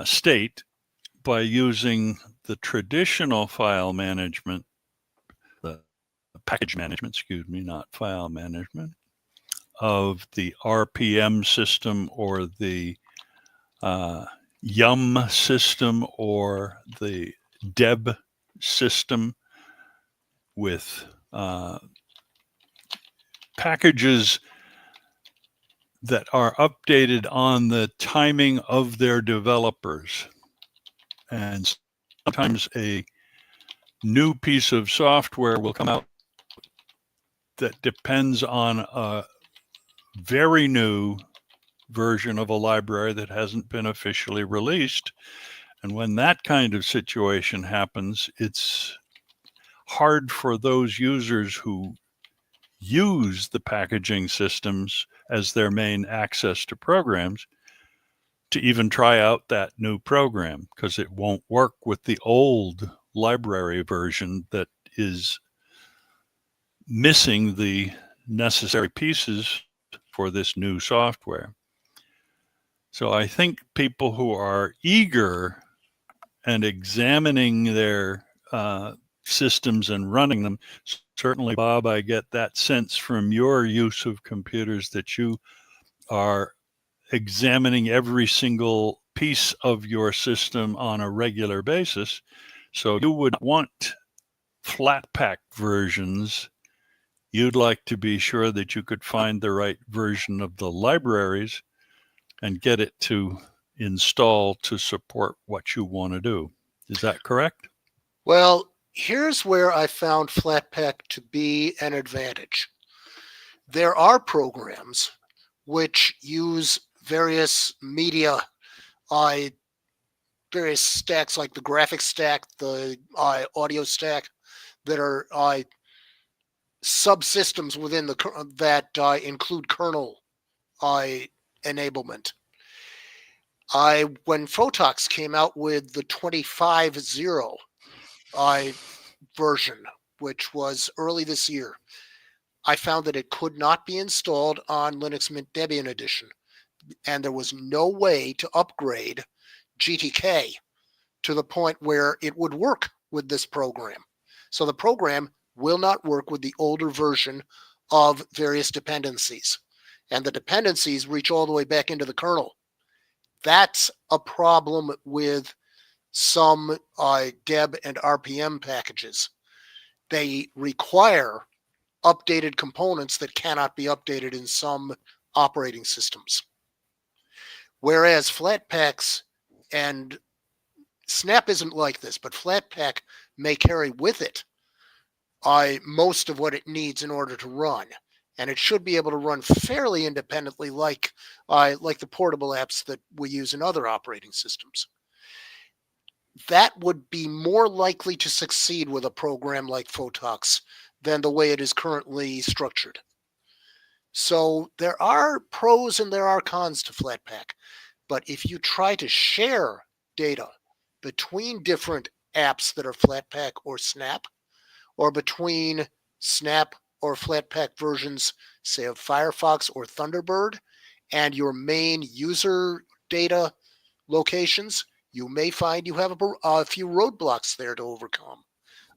state by using the traditional file management, the package management, not file management, of the RPM system or the Yum system or the Deb system with packages that are updated on the timing of their developers. And sometimes a new piece of software will come out that depends on a very new version of a library that hasn't been officially released. And when that kind of situation happens, it's hard for those users who use the packaging systems as their main access to programs to even try out that new program, because it won't work with the old library version that is missing the necessary pieces for this new software. So I think people who are eager and examining their systems and running them, certainly, Bob, I get that sense from your use of computers that you are examining every single piece of your system on a regular basis. So you would want flat pack versions. You'd like to be sure that you could find the right version of the libraries and get it to install to support what you want to do. Is that correct? Well, here's where I found Flatpak to be an advantage. There are programs which use various media, various stacks like the graphics stack, the audio stack, that are subsystems within that include kernel enablement. When Photox came out with the 25.0 version, which was early this year, I found that it could not be installed on Linux Mint Debian Edition, and there was no way to upgrade GTK to the point where it would work with this program. So the program will not work with the older version of various dependencies, and the dependencies reach all the way back into the kernel. That's a problem with some deb and RPM packages. They require updated components that cannot be updated in some operating systems. Whereas Flatpaks, and Snap isn't like this, but Flatpak may carry with it most of what it needs in order to run. And it should be able to run fairly independently, like the portable apps that we use in other operating systems. That would be more likely to succeed with a program like Photox than the way it is currently structured. So there are pros and there are cons to Flatpak. But if you try to share data between different apps that are Flatpak or Snap, or between Snap or Flatpak versions, say of Firefox or Thunderbird, and your main user data locations, you may find you have a few roadblocks there to overcome.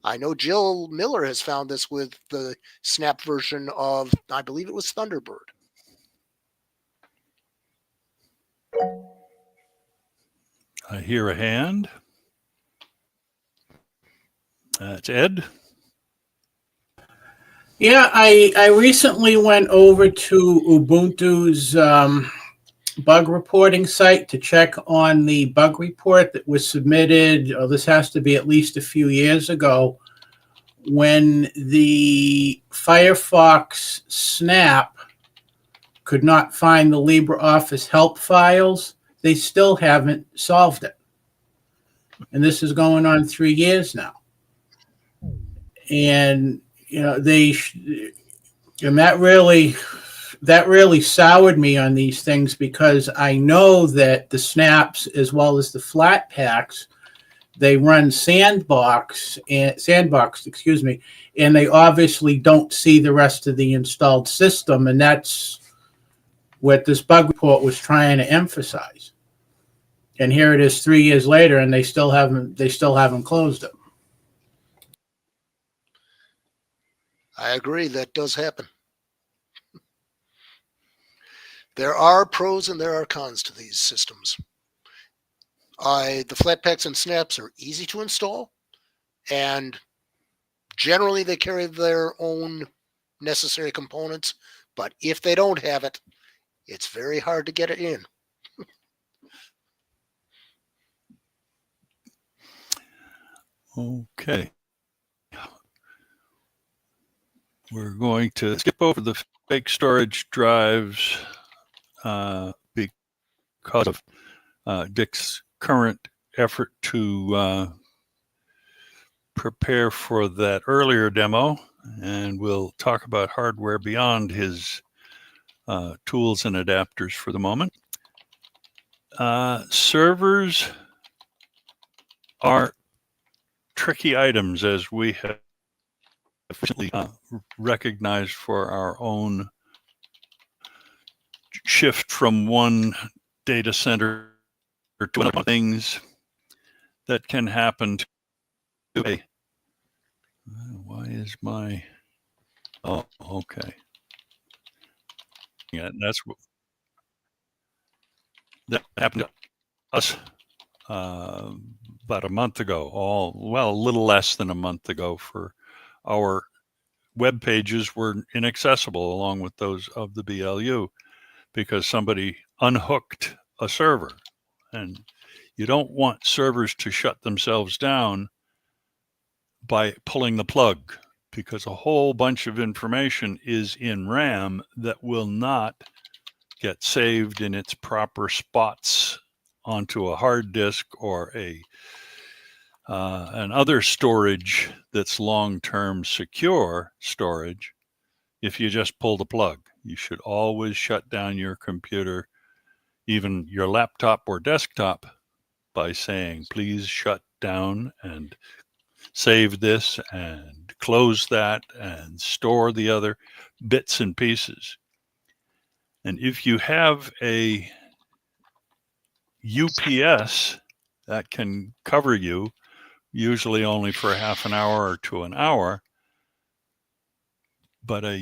I know Jill Miller has found this with the Snap version of, I believe it was Thunderbird. I hear a hand. It's Ed. Yeah, I recently went over to Ubuntu's bug reporting site to check on the bug report that was submitted. This has to be at least a few years ago, when the Firefox Snap could not find the LibreOffice help files. They still haven't solved it. And this is going on 3 years now. And, you know, that really soured me on these things, because I know that the Snaps, as well as the Flatpaks, they run sandbox, and they obviously don't see the rest of the installed system, and that's what this bug report was trying to emphasize. And here it is 3 years later, and they still haven't closed it. I agree, that does happen. There are pros and there are cons to these systems. The Flatpaks and Snaps are easy to install, and generally they carry their own necessary components, but if they don't have it, it's very hard to get it in. Okay. We're going to skip over the fake storage drives because of Dick's current effort to prepare for that earlier demo, and we'll talk about hardware beyond his tools and adapters for the moment. Servers are tricky items, as we have efficiently recognized for our own shift from one data center to another. Things that can happen to a why is my okay, yeah, that's what that happened to us about a month ago, a little less than a month ago. For our web pages were inaccessible along with those of the BLU because somebody unhooked a server. And you don't want servers to shut themselves down by pulling the plug, because a whole bunch of information is in RAM that will not get saved in its proper spots onto a hard disk or an other storage that's long-term secure storage if you just pull the plug. You should always shut down your computer, even your laptop or desktop, by saying, please shut down and save this and close that and store the other bits and pieces. And if you have a UPS that can cover you, usually only for half an hour or to an hour, but an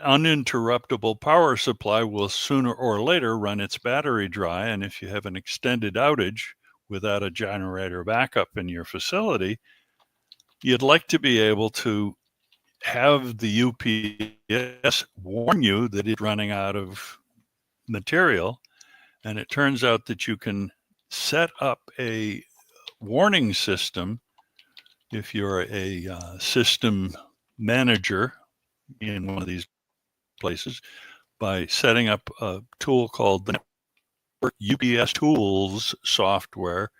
uninterruptible power supply will sooner or later run its battery dry. And if you have an extended outage without a generator backup in your facility, you'd like to be able to have the UPS warn you that it's running out of material. And it turns out that you can set up a warning system if you're a system manager in one of these places, by setting up a tool called the UPS Tools software,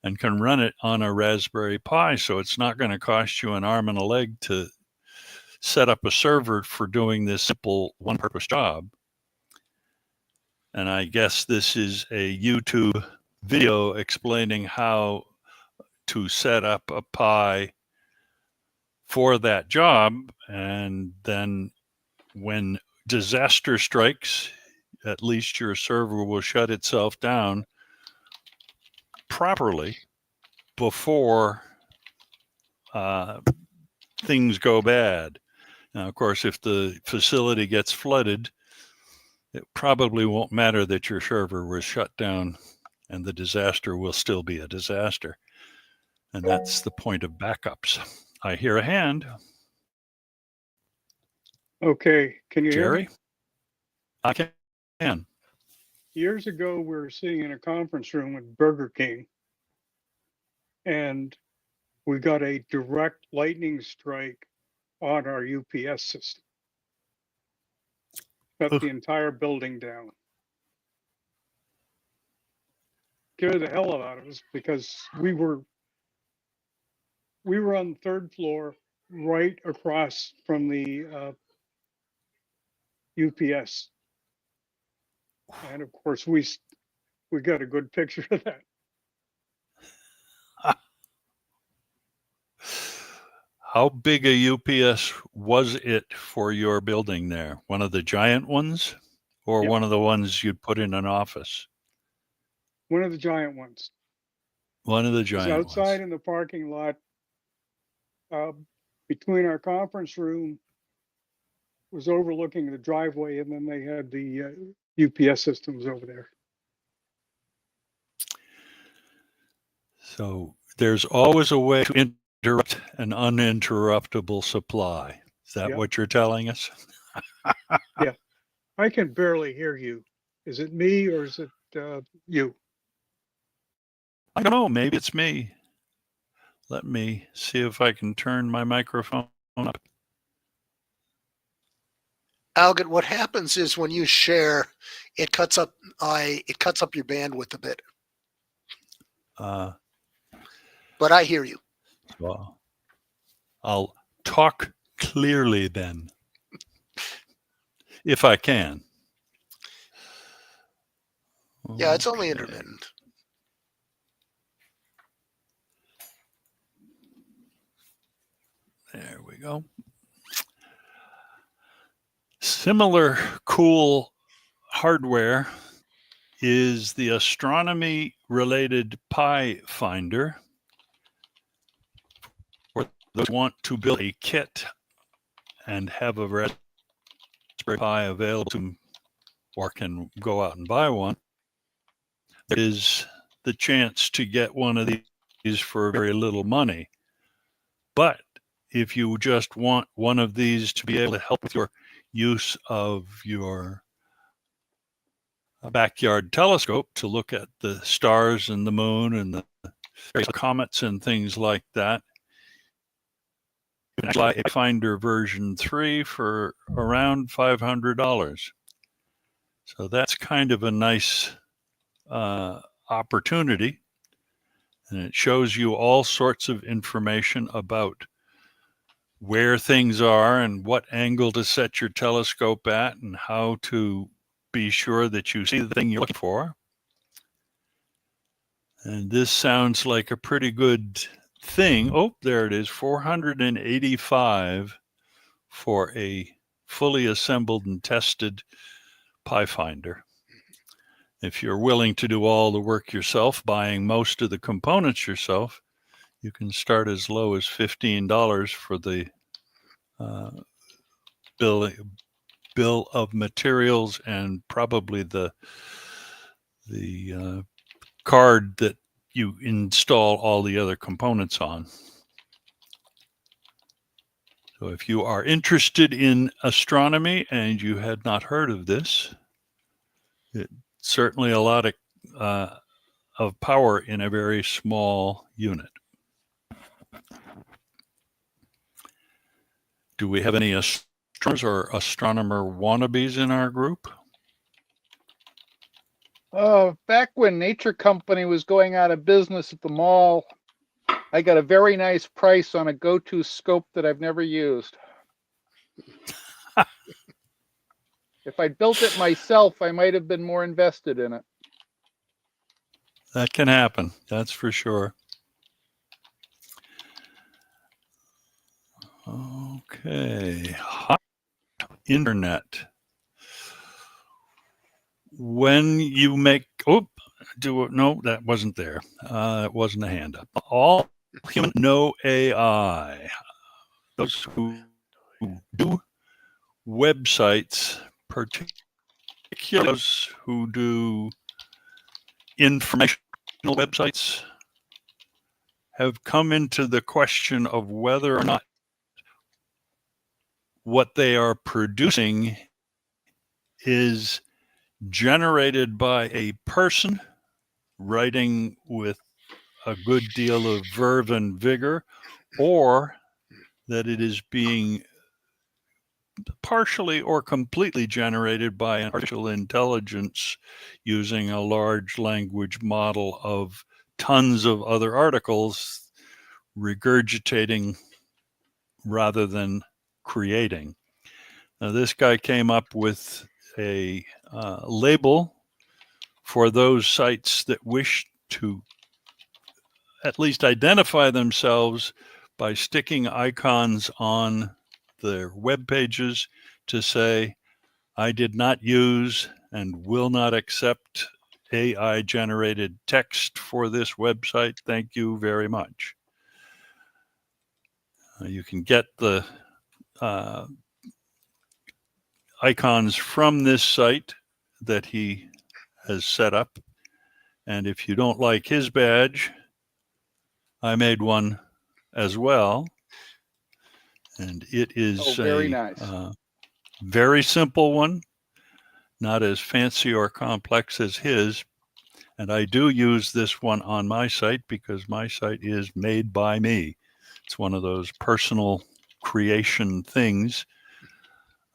and can run it on a Raspberry Pi. So it's not going to cost you an arm and a leg to set up a server for doing this simple one-purpose job. And I guess this is a YouTube video explaining how to set up a Pi for that job. And then when disaster strikes, at least your server will shut itself down properly before things go bad. Now, of course, if the facility gets flooded, it probably won't matter that your server was shut down, and the disaster will still be a disaster. And that's the point of backups. I hear a hand. Okay, can you hear Jerry? me? I can. Years ago, we were sitting in a conference room with Burger King, and we got a direct lightning strike on our UPS system. Shut the entire building down. Scared the hell out of us because we were on the third floor, right across from the UPS, and of course we got a good picture of that. How big a UPS was it for your building there? One of the giant ones, or Yep. one of the ones you'd put in an office? One of the giant ones. One of the It was giant outside ones. in the parking lot, between our conference room, was overlooking the driveway, and then they had the UPS systems over there. So there's always a way to interrupt an uninterruptible supply. Is that Yep. what you're telling us? I can barely hear you. Is it me or is it you? I don't know. Maybe it's me. Let me see if I can turn my microphone up. Algot, what happens is when you share, it cuts up your bandwidth a bit. But I hear you. So I'll talk clearly then, if I can. Yeah, it's only Okay. intermittent. There we go. Similar cool hardware is the astronomy related Pi Finder. For those who want to build a kit and have a Raspberry Pi available to them, or can go out and buy one, there is the chance to get one of these for very little money. But if you just want one of these to be able to help with your use of your backyard telescope to look at the stars and the moon and the comets and things like that, you can buy a Finder version 3 for around $500. So that's kind of a nice opportunity. And it shows you all sorts of information about where things are and what angle to set your telescope at and how to be sure that you see the thing you're looking for. And this sounds like a pretty good thing. Oh, there it is, 485 for a fully assembled and tested Pi Finder. If you're willing to do all the work yourself, buying most of the components yourself, you can start as low as $15 for the bill of materials and probably the card that you install all the other components on. So if you are interested in astronomy and you had not heard of this, it's certainly a lot of power in a very small unit. Do we have any astronomers or astronomer wannabes in our group? Back when Nature Company was going out of business at the mall, I got a very nice price on a go-to scope that I've never used. If I'd built it myself, I might have been more invested in it. That can happen, that's for sure. Okay, hot internet. When you make, no, that wasn't there. It wasn't a hand up. All human, no AI. Those who do websites, particularly those who do informational websites, have come into the question of whether or not what they are producing is generated by a person writing with a good deal of verve and vigor, or that it is being partially or completely generated by an artificial intelligence using a large language model of tons of other articles, regurgitating rather than creating. Now, this guy came up with a label for those sites that wish to at least identify themselves by sticking icons on their web pages to say, I did not use and will not accept AI generated text for this website. Thank you very much. You can get the icons from this site that he has set up. And if you don't like his badge, I made one as well. And it is very nice. Very simple one, not as fancy or complex as his. And I do use this one on my site because my site is made by me. It's one of those personal creation things.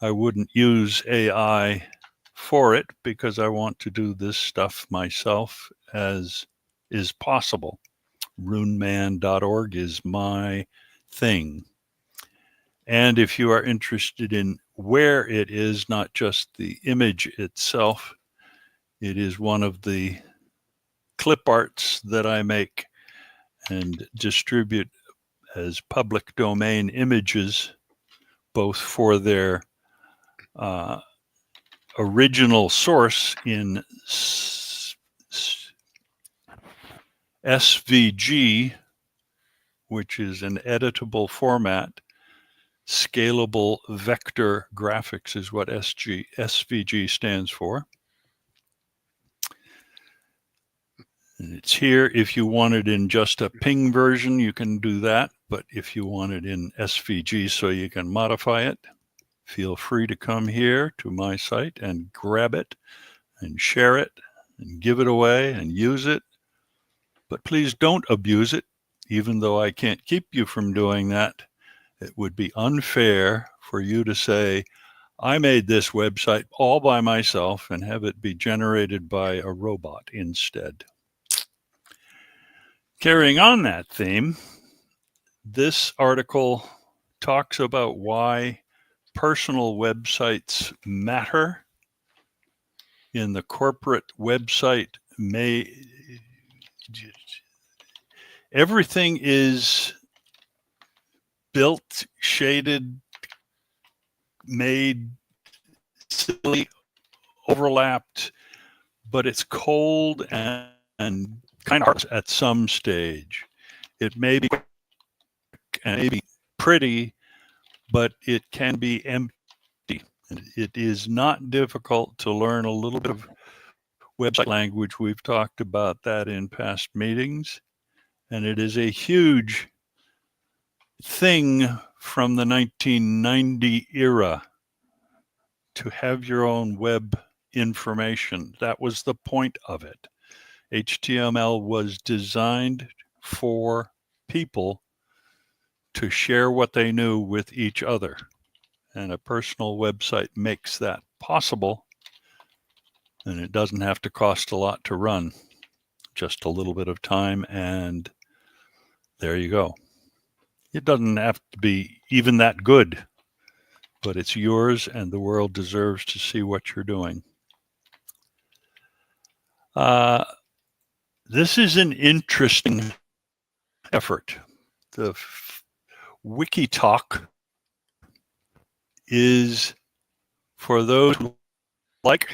I wouldn't use AI for it because I want to do this stuff myself as is possible. runeman.org is my thing. And if you are interested in where it is, not just the image itself, it is one of the clip arts that I make and distribute as public domain images, both for their original source in SVG, which is an editable format. Scalable vector graphics is what SVG stands for. And it's here. If you want it in just a ping version, you can do that. But if you want it in SVG so you can modify it, feel free to come here to my site and grab it and share it and give it away and use it. But please don't abuse it, even though I can't keep you from doing that. It would be unfair for you to say, I made this website all by myself and have it be generated by a robot instead. Carrying on that theme, this article talks about why personal websites matter in the corporate website. Everything is built, shaded, made, silly, overlapped, but it's cold and kind of hard at some stage. It may be quick and maybe pretty, but it can be empty. It is not difficult to learn a little bit of website language. We've talked about that in past meetings, and it is a huge thing from the 1990 era to have your own web information. That was the point of it. HTML was designed for people to share what they knew with each other. And a personal website makes that possible. And it doesn't have to cost a lot to run, just a little bit of time, and there you go. It doesn't have to be even that good, but it's yours and the world deserves to see what you're doing. This is an interesting effort. The WikiTalk is for those who like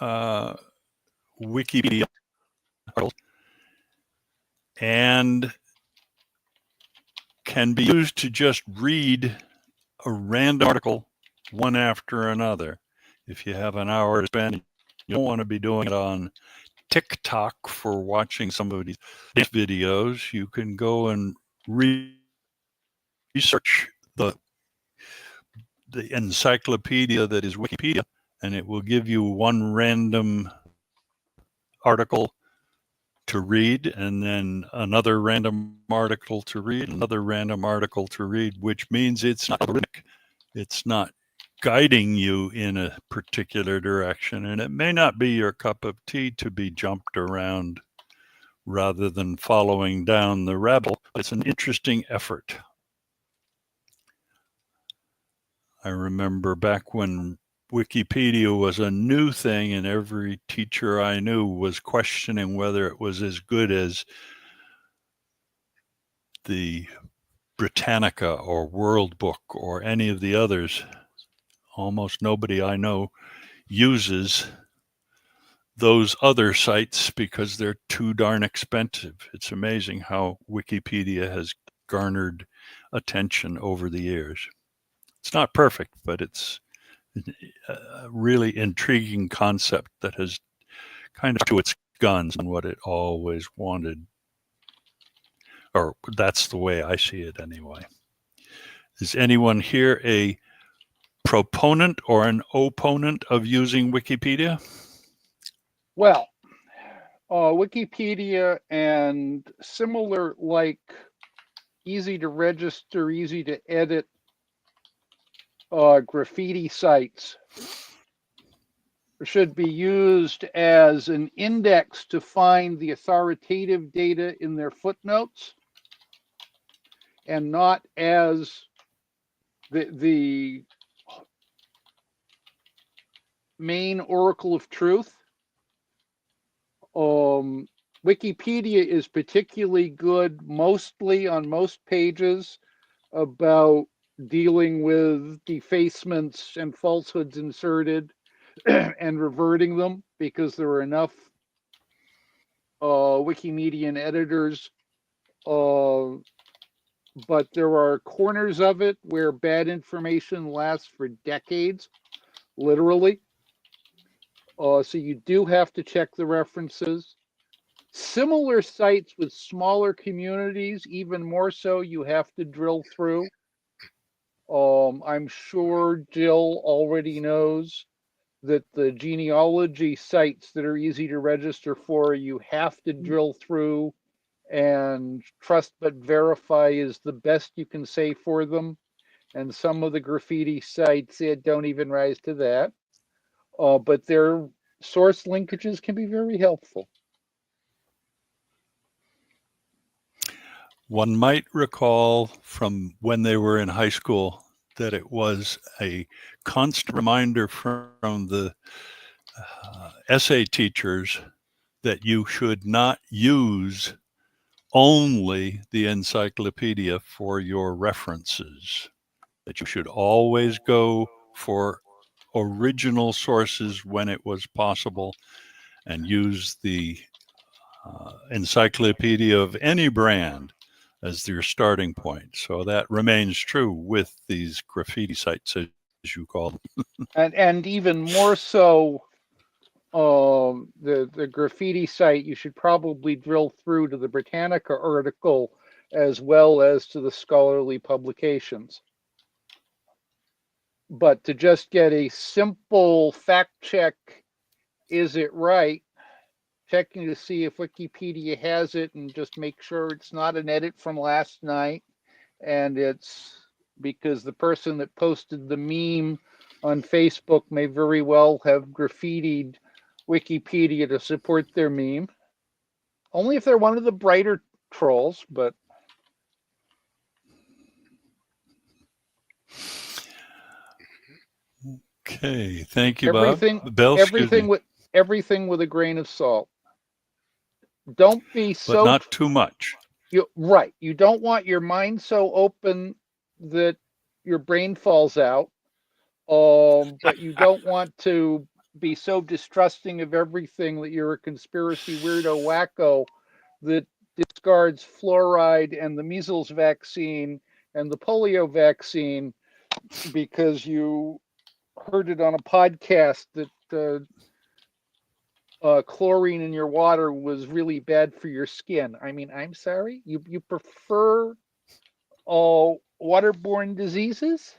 Wikipedia and can be used to just read a random article one after another. If you have an hour to spend, you don't want to be doing it on TikTok for watching some of these videos. You can go and research the encyclopedia that is Wikipedia, and it will give you one random article to read, and then another random article to read, another random article to read, which means it's not algorithmic. It's not guiding you in a particular direction, and it may not be your cup of tea to be jumped around rather than following down the rabbit hole. It's an interesting effort. I remember back when Wikipedia was a new thing and every teacher I knew was questioning whether it was as good as the Britannica or World Book or any of the others. Almost nobody I know uses those other sites because they're too darn expensive. It's amazing how Wikipedia has garnered attention over the years. It's not perfect, but it's a really intriguing concept that has kind of to its guns on what it always wanted. Or that's the way I see it anyway. Is anyone here a proponent or an opponent of using Wikipedia? Well, Wikipedia and similar, like easy to register, easy to edit graffiti sites should be used as an index to find the authoritative data in their footnotes, and not as the main oracle of truth. Wikipedia is particularly good, mostly on most pages, about dealing with defacements and falsehoods inserted and reverting them, because there are enough Wikimedian editors. But there are corners of it where bad information lasts for decades, literally. So you do have to check the references. Similar sites with smaller communities, even more so, you have to drill through. I'm sure Jill already knows that the genealogy sites that are easy to register for, you have to drill through, and trust but verify is the best you can say for them. And some of the graffiti sites don't even rise to that. But their source linkages can be very helpful. One might recall from when they were in high school that it was a constant reminder from the essay teachers that you should not use only the encyclopedia for your references, that you should always go for original sources when it was possible and use the encyclopedia of any brand as your starting point. So that remains true with these graffiti sites, as you call them. And even more so, the graffiti site, you should probably drill through to the Britannica article as well as to the scholarly publications. But to just get a simple fact check, is it right? Checking to see if Wikipedia has it, and just make sure it's not an edit from last night, and it's because the person that posted the meme on Facebook may very well have graffitied Wikipedia to support their meme. Only if they're one of the brighter trolls, but Okay, thank you, Bob. everything Bill, excuse me, everything with a grain of salt. Don't be but so not too much. right. You don't want your mind so open that your brain falls out. But you don't want to be so distrusting of everything that you're a conspiracy weirdo wacko that discards fluoride and the measles vaccine and the polio vaccine because you heard it on a podcast that chlorine in your water was really bad for your skin. I mean, I'm sorry, you prefer waterborne diseases?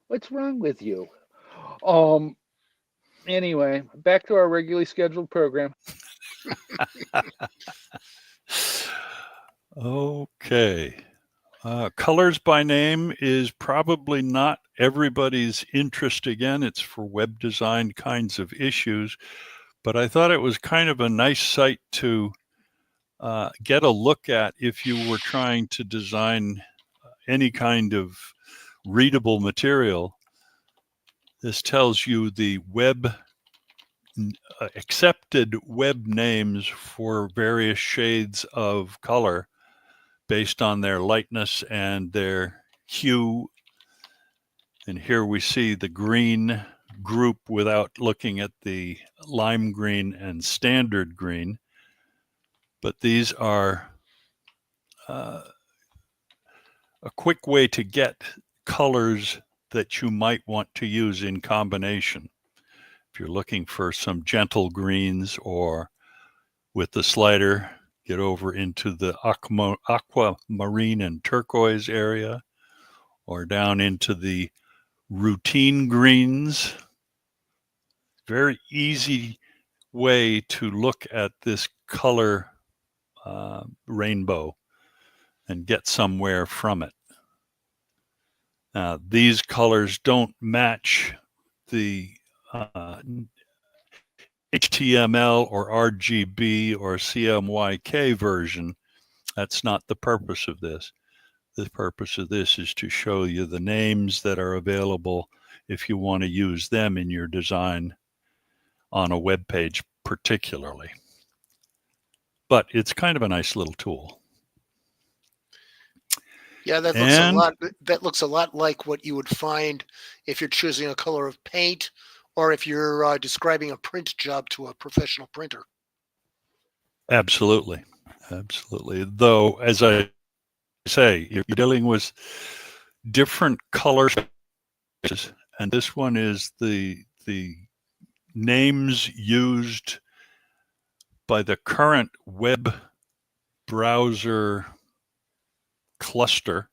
What's wrong with you? Anyway, back to our regularly scheduled program. Okay. Colors by name is probably not everybody's interest again. It's for web design kinds of issues. But I thought it was kind of a nice site to get a look at if you were trying to design any kind of readable material. This tells you the accepted web names for various shades of color based on their lightness and their hue. And here we see the green group without looking at the lime green and standard green. But these are a quick way to get colors that you might want to use in combination. If you're looking for some gentle greens, or with the slider, get over into the aquamarine and turquoise area, or down into the routine greens. Very easy way to look at this color rainbow and get somewhere from it. These colors don't match the HTML or RGB or CMYK version. That's not the purpose of this. The purpose of this is to show you the names that are available if you want to use them in your design on a web page particularly. But it's kind of a nice little tool. Yeah, that looks a lot like what you would find if you're choosing a color of paint or if you're describing a print job to a professional printer. Absolutely. Absolutely. Though, as I say, you're dealing with different color spaces, and this one is the names used by the current web browser cluster,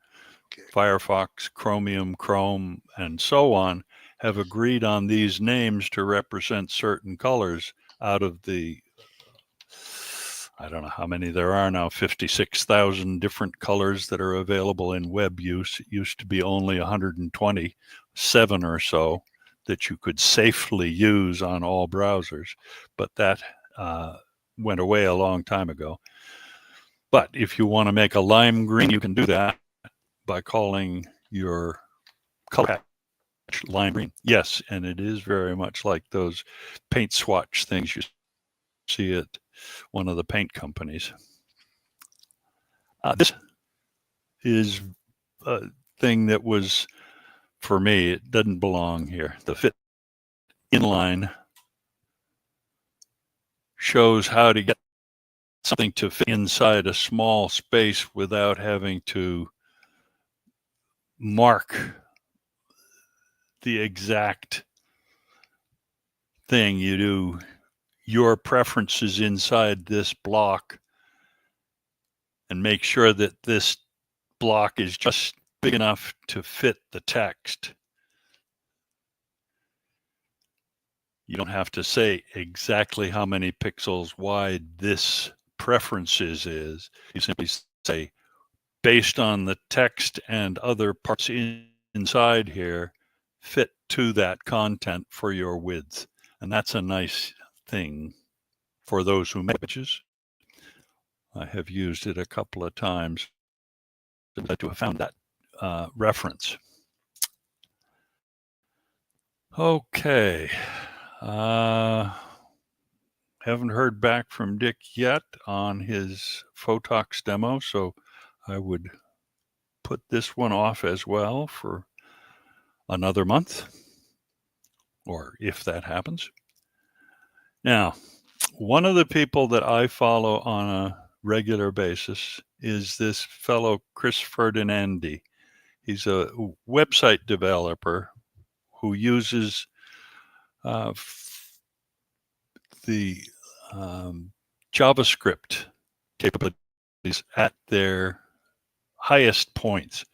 Firefox, Chromium, Chrome, and so on, have agreed on these names to represent certain colors out of the, I don't know how many there are now, 56,000 different colors that are available in web use. It used to be only 127 or so that you could safely use on all browsers, but that went away a long time ago. But if you want to make a lime green, you can do that by calling your color patch lime green. Yes, and it is very much like those paint swatch things you see at one of the paint companies. This is a thing that was, for me, it doesn't belong here. The fit inline shows how to get something to fit inside a small space without having to mark the exact thing. You do your preferences inside this block and make sure that this block is just big enough to fit the text. You don't have to say exactly how many pixels wide this preferences is. You simply say, based on the text and other parts inside here, fit to that content for your width. And that's a nice thing for those who make images. I have used it a couple of times to have found that reference. Okay. Haven't heard back from Dick yet on his Photox demo, so I would put this one off as well for another month, or if that happens. Now, one of the people that I follow on a regular basis is this fellow Chris Ferdinandi. He's a website developer who uses the JavaScript capabilities at their highest points,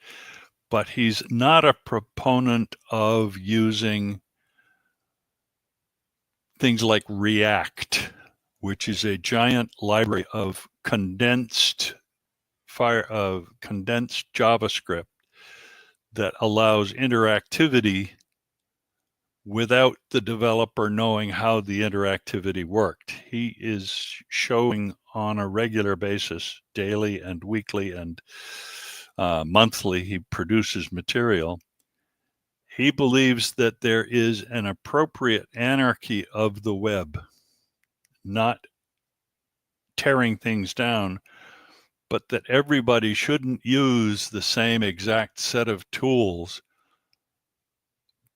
but he's not a proponent of using things like React, which is a giant library of condensed JavaScript that allows interactivity without the developer knowing how the interactivity worked. He is showing on a regular basis, daily and weekly and monthly, he produces material. He believes that there is an appropriate anarchy of the web, not tearing things down, but that everybody shouldn't use the same exact set of tools,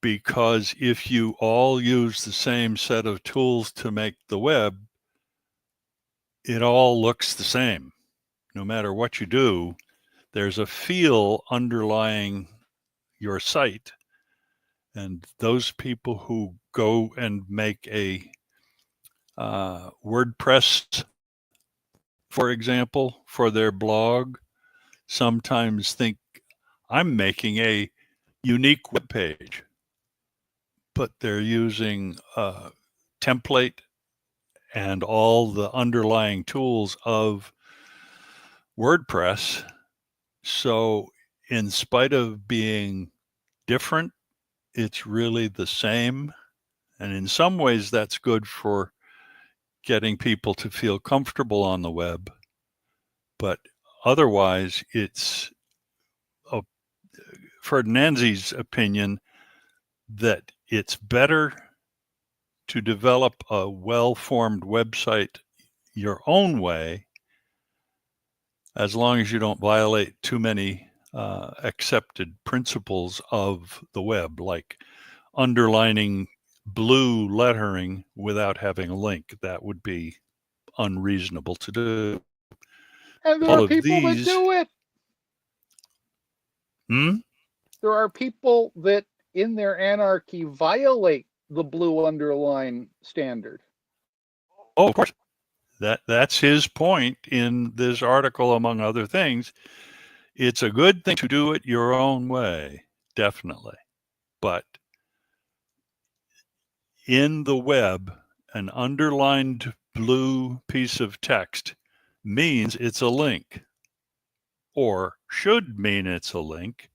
because if you all use the same set of tools to make the web, it all looks the same. No matter what you do, there's a feel underlying your site. And those people who go and make a WordPress, for example, for their blog, sometimes think, I'm making a unique web page, but they're using a template and all the underlying tools of WordPress. So in spite of being different, it's really the same. And in some ways that's good for getting people to feel comfortable on the web. But otherwise, it's Ferdinanzi's opinion that it's better to develop a well-formed website your own way, as long as you don't violate too many accepted principles of the web, like underlining blue lettering without having a link. That would be unreasonable to do. And there All are of people that these. do it. Hmm? There are people that in their anarchy violate the blue underline standard. Oh, of course. That's his point in this article, among other things. It's a good thing to do it your own way, definitely. But in the web, an underlined blue piece of text means it's a link, or should mean it's a link.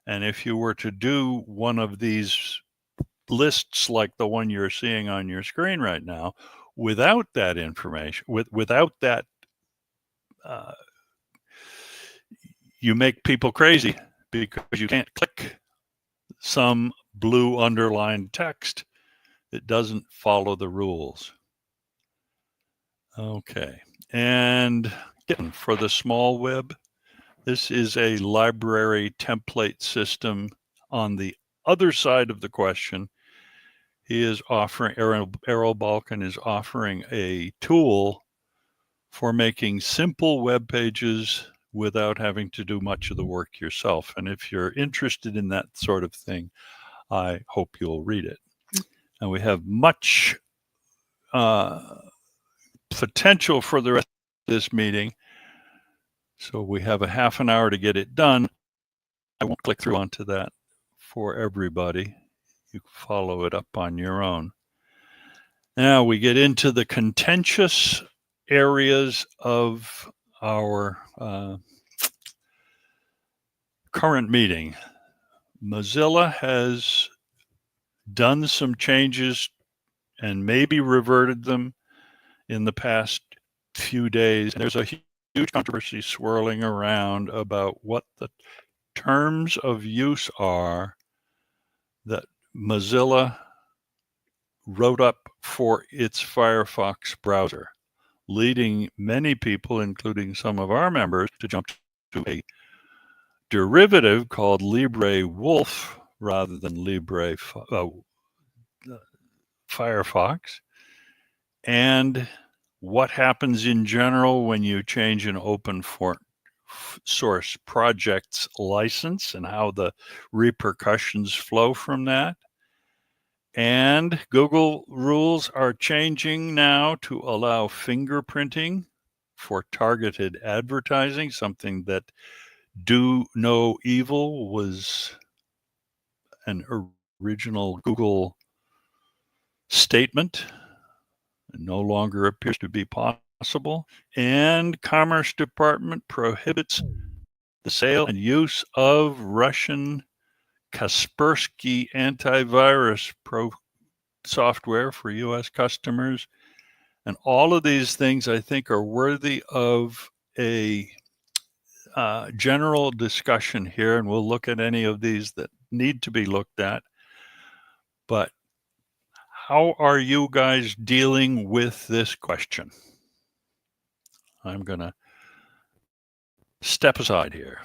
And if you were to do one of these lists like the one you're seeing on your screen right now, without that information, without that, you make people crazy, because you can't click some blue underlined text. It doesn't follow the rules. Okay. And for the small web, this is a library template system. On the other side of the question, he is offering, Errol Balkan is offering a tool for making simple web pages without having to do much of the work yourself. And if you're interested in that sort of thing, I hope you'll read it. And we have much potential for the rest of this meeting. So we have a half an hour to get it done. I won't click through onto that for everybody. You can follow it up on your own. Now we get into the contentious areas of our current meeting. Mozilla has done some changes and maybe reverted them in the past few days. There's a huge controversy swirling around about what the terms of use are that Mozilla wrote up for its Firefox browser, leading many people, including some of our members, to jump to a derivative called LibreWolf rather than Firefox. And what happens in general when you change an open source project's license and how the repercussions flow from that. And Google rules are changing now to allow fingerprinting for targeted advertising, something that Do No Evil was an original Google statement. It no longer appears to be possible. And Commerce Department prohibits the sale and use of Russian Kaspersky antivirus software for U.S. customers. And all of these things, I think, are worthy of a general discussion here, and we'll look at any of these that need to be looked at. But how are you guys dealing with this question? I'm going to step aside here.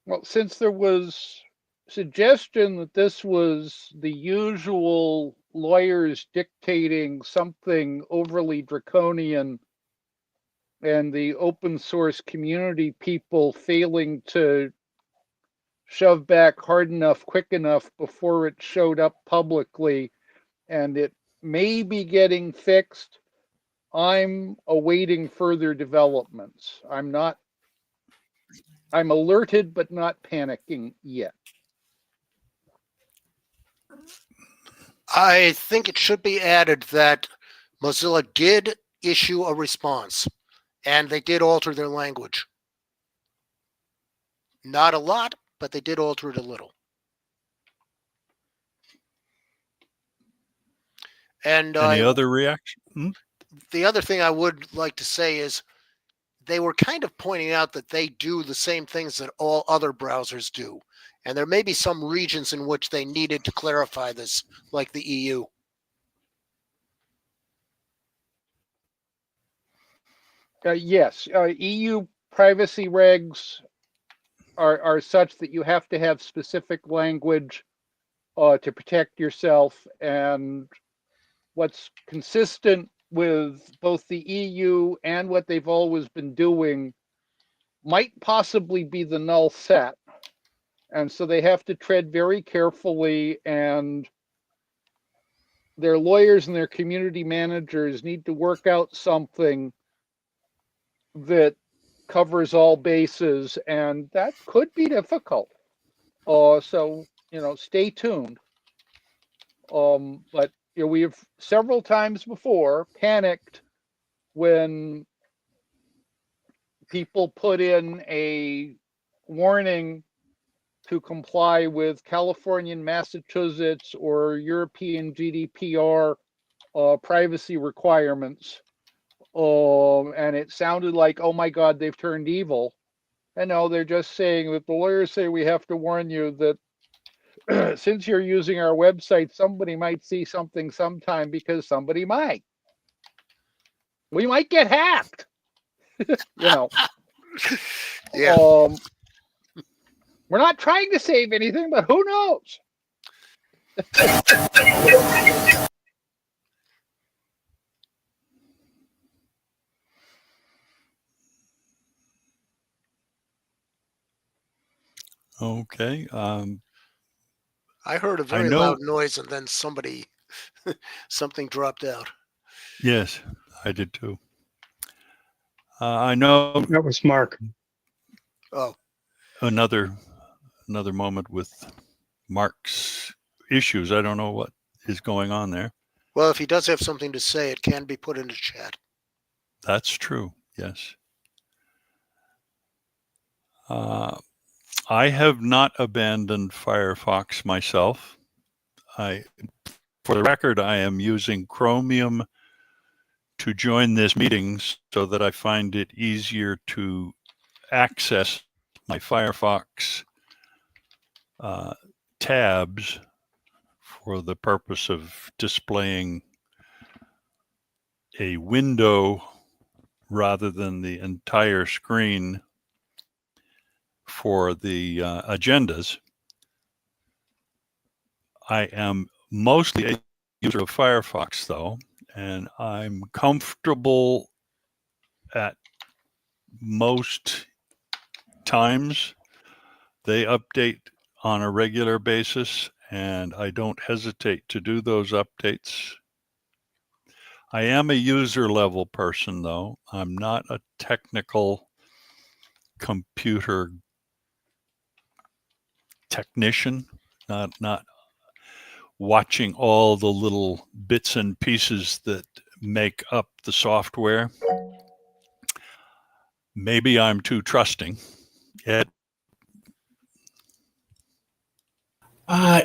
Well, since there was suggestion that this was the usual lawyers dictating something overly draconian and the open source community people failing to shove back hard enough, quick enough before it showed up publicly, and it may be getting fixed, I'm awaiting further developments. I'm alerted, but not panicking yet. I think it should be added that Mozilla did issue a response, and they did alter their language. Not a lot, but they did alter it a little. And Any other reaction? the other thing I would like to say is they were kind of pointing out that they do the same things that all other browsers do. And there may be some regions in which they needed to clarify this, like the EU. Yes, EU privacy regs are such that you have to have specific language to protect yourself. And what's consistent with both the EU and what they've always been doing might possibly be the null set. And so they have to tread very carefully, and their lawyers and their community managers need to work out something that covers all bases, and that could be difficult. So, stay tuned. But we have several times before panicked when people put in a warning to comply with California, Massachusetts, or European GDPR privacy requirements. And it sounded like, oh my God, they've turned evil. And no, they're just saying that the lawyers say we have to warn you that since you're using our website, somebody might see something sometime, because somebody might. We might get hacked. Yeah. We're not trying to save anything, but who knows? Okay. I heard a very loud noise, and then something dropped out. Yes, I did too. I know That was Mark. Oh, another moment with Mark's issues. I don't know what is going on there. well, if he does have something to say, it can be put into chat. That's true. Yes. I have not abandoned Firefox myself. For the record, I am using Chromium to join this meeting so that I find it easier to access my Firefox tabs for the purpose of displaying a window rather than the entire screen for the agendas. I am mostly a user of Firefox, though, and I'm comfortable at most times. They update on a regular basis, and I don't hesitate to do those updates. I am a user level person, though. I'm not a technical computer technician, not watching all the little bits and pieces that make up the software. Maybe I'm too trusting. Ed?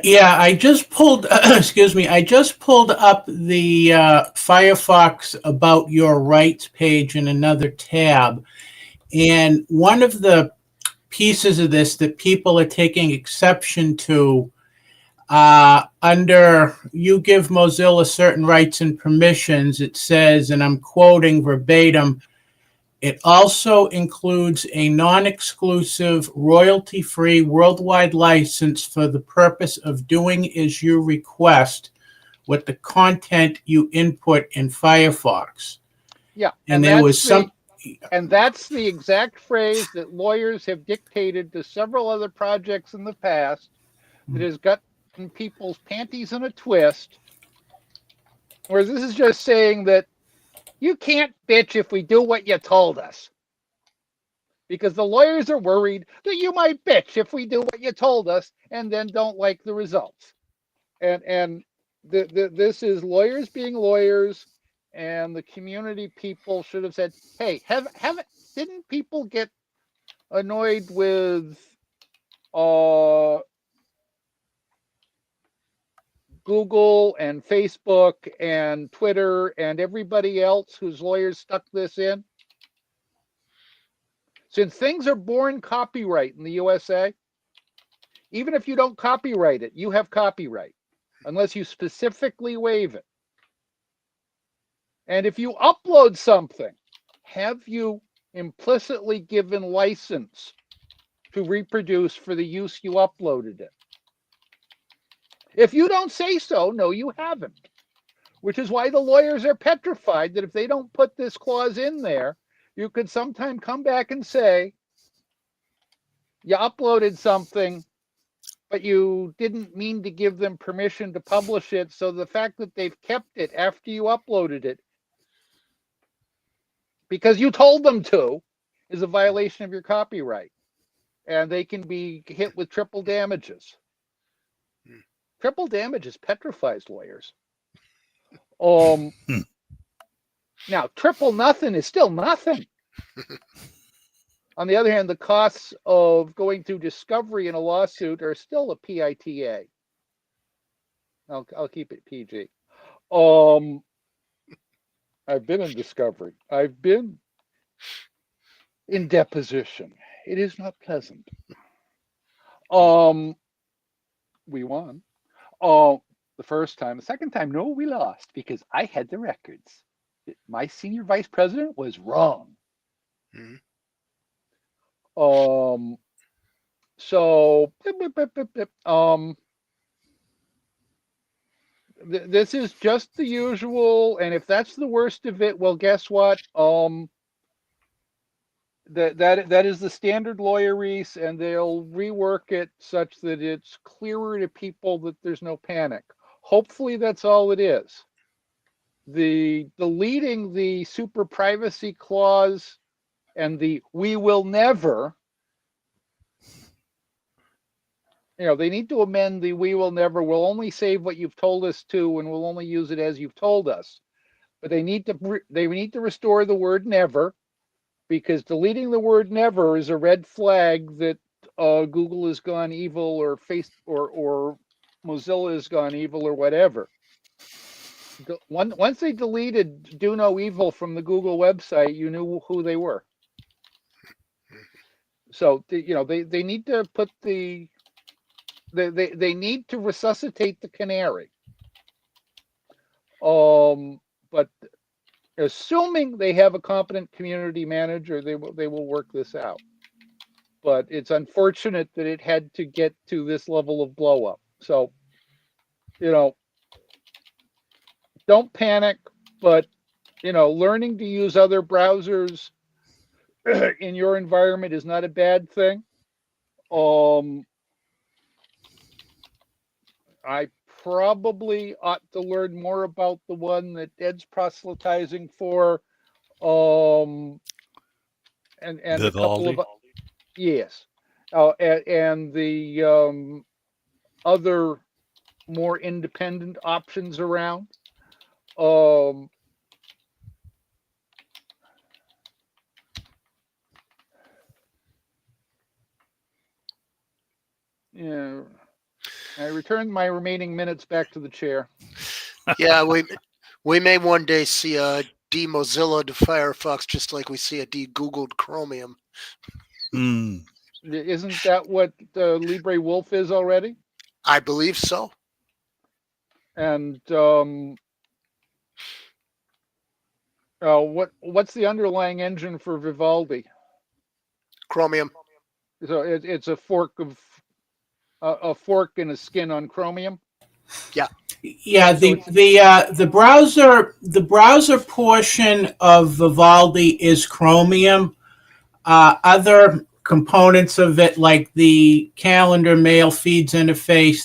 Yeah, I just pulled, excuse me, I just pulled up the Firefox About Your Rights page in another tab. And one of the pieces of this that people are taking exception to, under you give Mozilla certain rights and permissions, it says, and I'm quoting verbatim, it also includes a non-exclusive, royalty-free worldwide license for the purpose of doing as you request with the content you input in Firefox. Yeah, and there was some. And that's the exact phrase that lawyers have dictated to several other projects in the past that has gotten people's panties in a twist. Whereas this is just saying that you can't bitch if we do what you told us. Because the lawyers are worried that you might bitch if we do what you told us and then don't like the results. And this is lawyers being lawyers, and the community people should have said, hey, didn't people get annoyed with Google and Facebook and Twitter and everybody else whose lawyers stuck this in? Since things are born copyright in the USA, even if you don't copyright it, you have copyright unless you specifically waive it. And if you upload something, have you implicitly given license to reproduce for the use you uploaded it? If you don't say so, no, you haven't. Which is why the lawyers are petrified that if they don't put this clause in there, you could sometime come back and say, you uploaded something, but you didn't mean to give them permission to publish it. So the fact that they've kept it after you uploaded it, because you told them to, is a violation of your copyright. And they can be hit with triple damages. Triple damages petrifies lawyers. Now, triple nothing is still nothing. On the other hand, the costs of going through discovery in a lawsuit are still a PITA. I'll keep it PG. I've been in discovery. I've been in deposition. It is not pleasant. We won. The first time. The second time, no, we lost because I had the records. My senior vice president was wrong. Mhm. So this is just the usual, and if that's the worst of it, well, guess what? That is the standard lawyerese, and they'll rework it such that it's clearer to people that there's no panic. Hopefully that's all it is. The deleting the super privacy clause and the we will never, they need to amend the we will never, we'll only save what you've told us to and we'll only use it as you've told us. But they need to restore the word never, because deleting the word never is a red flag that Google has gone evil, or or Mozilla has gone evil, or whatever. Once they deleted "Do No Evil" from the Google website, you knew who they were. So they need to put they need to resuscitate the canary. But assuming they have a competent community manager, they will work this out. But it's unfortunate that it had to get to this level of blow up. So, don't panic, but learning to use other browsers in your environment is not a bad thing. I probably ought to learn more about the one that Ed's proselytizing for. And a couple of, yes. And the other more independent options around. Yeah, I return my remaining minutes back to the chair. Yeah, we may one day see a de-Mozilla to Firefox, just like we see a de-Googled Chromium. Isn't that what Libre Wolf is already? I believe so. And what's the underlying engine for Vivaldi? Chromium. So it's a fork and a skin on Chromium. Yeah. Yeah, So the browser portion of Vivaldi is Chromium. Other components of it, like the calendar mail feeds interface,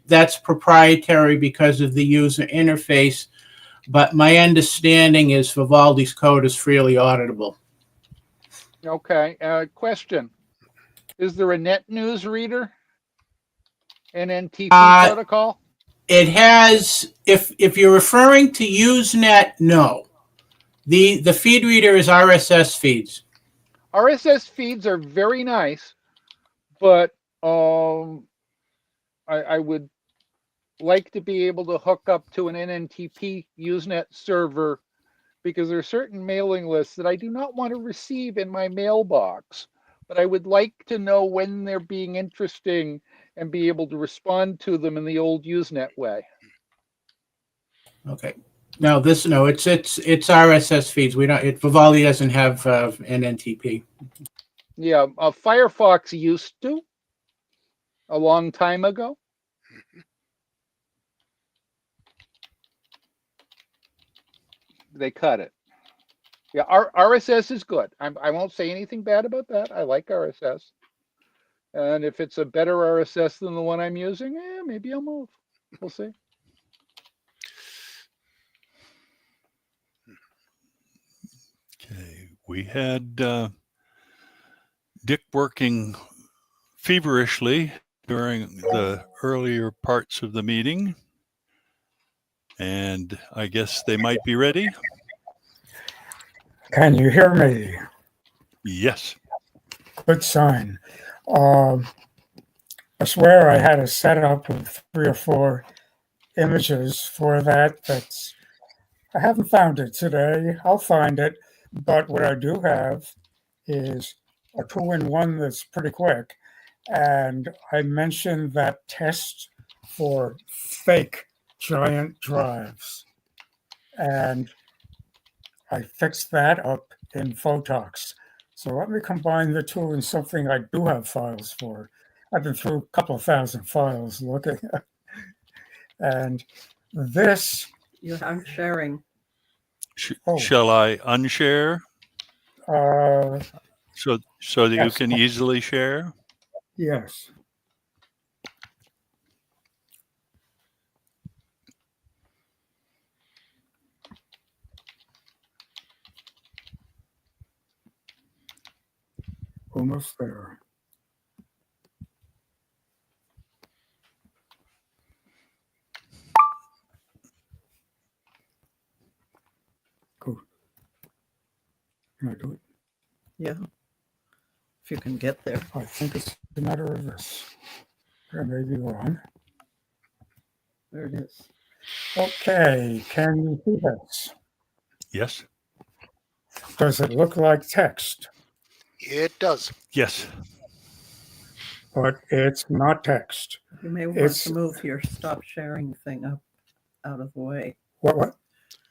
that's proprietary because of the user interface. But my understanding is Vivaldi's code is freely auditable. Okay. Question: is there a NetNews reader? NNTP protocol? It has, if you're referring to Usenet, no. The feed reader is RSS feeds. RSS feeds are very nice, but I would like to be able to hook up to an NNTP Usenet server because there are certain mailing lists that I do not want to receive in my mailbox, but I would like to know when they're being interesting and be able to respond to them in the old Usenet way. Okay. No, it's RSS feeds. Vivaldi doesn't have an NTP. Yeah, Firefox used to a long time ago. They cut it. Yeah, RSS is good. I won't say anything bad about that. I like RSS. And if it's a better RSS than the one I'm using, maybe I'll move. We'll see. Okay, we had Dick working feverishly during the earlier parts of the meeting, and I guess they might be ready. Can you hear me? Yes. Good sign. I swear I had a setup of 3 or 4 images for that. I haven't found it today. I'll find it. But what I do have is a 2-in-1 that's pretty quick. And I mentioned that test for fake giant drives. And I fixed that up in Photox. So let me combine the two in something I do have files for. I've been through a couple of thousand files looking. And this, You aren't sharing. Oh. Shall I unshare uh, so that you Yes. can easily share? yes. Almost there. Cool. Can I do it? Yeah. If you can get there. I think it's a matter of this. I may be wrong. There it is. Okay, can you see this? Yes. Does it look like text? It does. Yes. But it's not text. You may want It's to move your stop sharing thing up out of the way. what?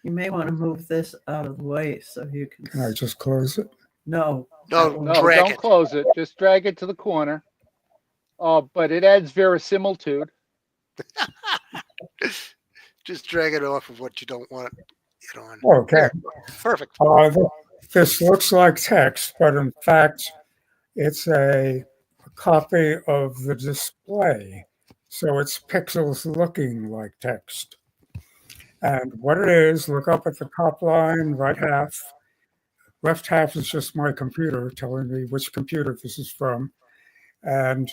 You may want to move this out of the way so you can. Can I just close it? No. No, that No, won't- drag don't it. close it. Just drag it to the corner. But it adds verisimilitude. Just drag it off of what you don't want it on. Okay. Perfect. This looks like text, but in fact, it's a copy of the display. So it's pixels looking like text. And what it is, look up at the top line, right half. Left half is just my computer telling me which computer this is from. And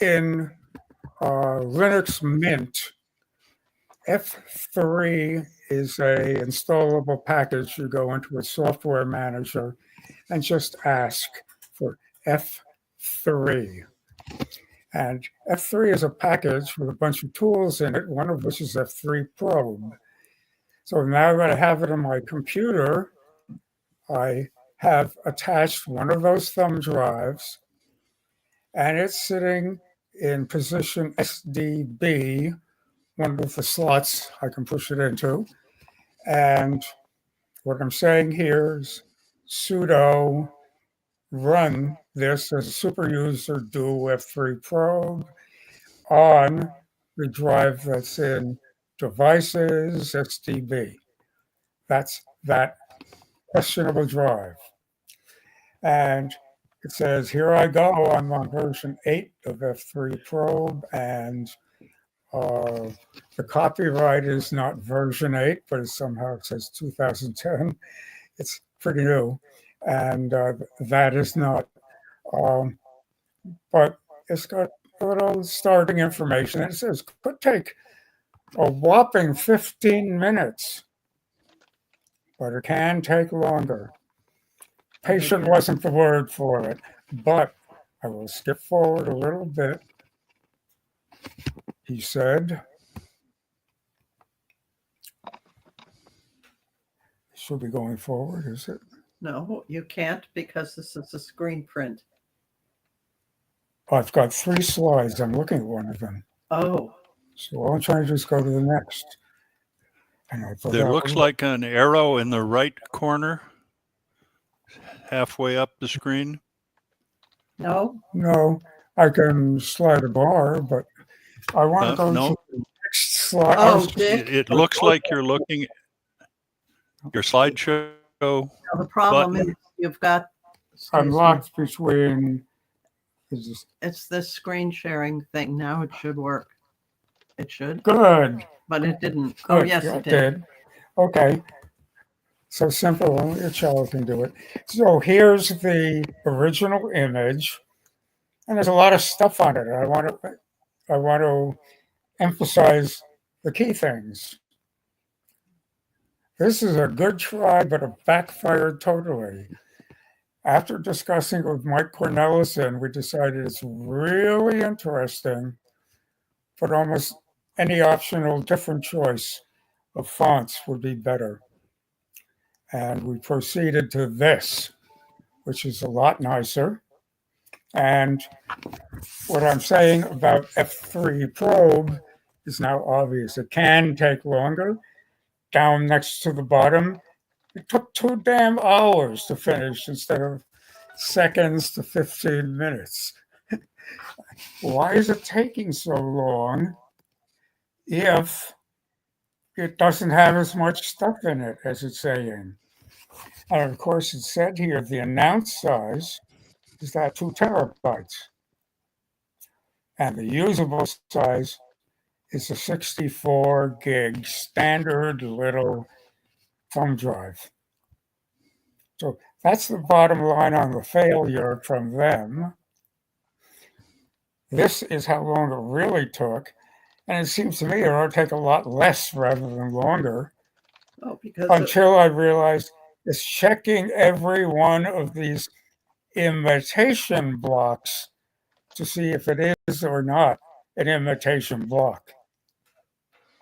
in Linux Mint, F3 is a installable package. You go into a software manager and just ask for F3. And F3 is a package with a bunch of tools in it, one of which is F3 Probe. So now that I have it on my computer, I have attached one of those thumb drives, and it's sitting in position SDB, one of the slots I can push it into. And what I'm saying here is sudo run this as a super user do F3 probe on the drive that's in devices SDB. That's that questionable drive. And it says, here I go. I'm on version 8 of F3 probe, and the copyright is not version 8, but somehow it says 2010. It's pretty new, and that is not. But it's got a little starting information. It says could take a whopping 15 minutes, but it can take longer. Patient wasn't the word for it, but I will skip forward a little bit. he said. Should be going forward, is it? No, you can't because this is a screen print. I've got 3 slides. I'm looking at one of them. Oh, So all I'm trying to do is go to the next. And I There forgot. looks like an arrow in the right corner, halfway up the screen. no, No, I can slide a bar, but I want to go No, to the next slide. Oh, Dick. it looks like you're looking at your slideshow. no, the problem Button. is you've got, I'm excuse me, locked between. Is this it's this screen sharing thing. Now it should work. It should, good? but it didn't. Good. Oh, yes, yeah, it did. Okay. So simple, only a child can do it. So here's the original image, and there's a lot of stuff on it. I want to emphasize the key things. This is a good try, but it backfired totally. After discussing it with Mike Cornelison, we decided it's really interesting, but almost any optional different choice of fonts would be better. And we proceeded to this, which is a lot nicer. And what I'm saying about F3 probe is now obvious. It can take longer. Down next to the bottom, it took 2 damn hours to finish instead of seconds to 15 minutes. Why is it taking so long if it doesn't have as much stuff in it as it's saying? And of course, it said here the announced size is that 2 terabytes. And the usable size is a 64 gig standard little thumb drive. So that's the bottom line on the failure from them. This is how long it really took. And it seems to me it ought to take a lot less rather than longer. Oh, because Until I realized it's checking every one of these imitation blocks to see if it is or not an imitation block.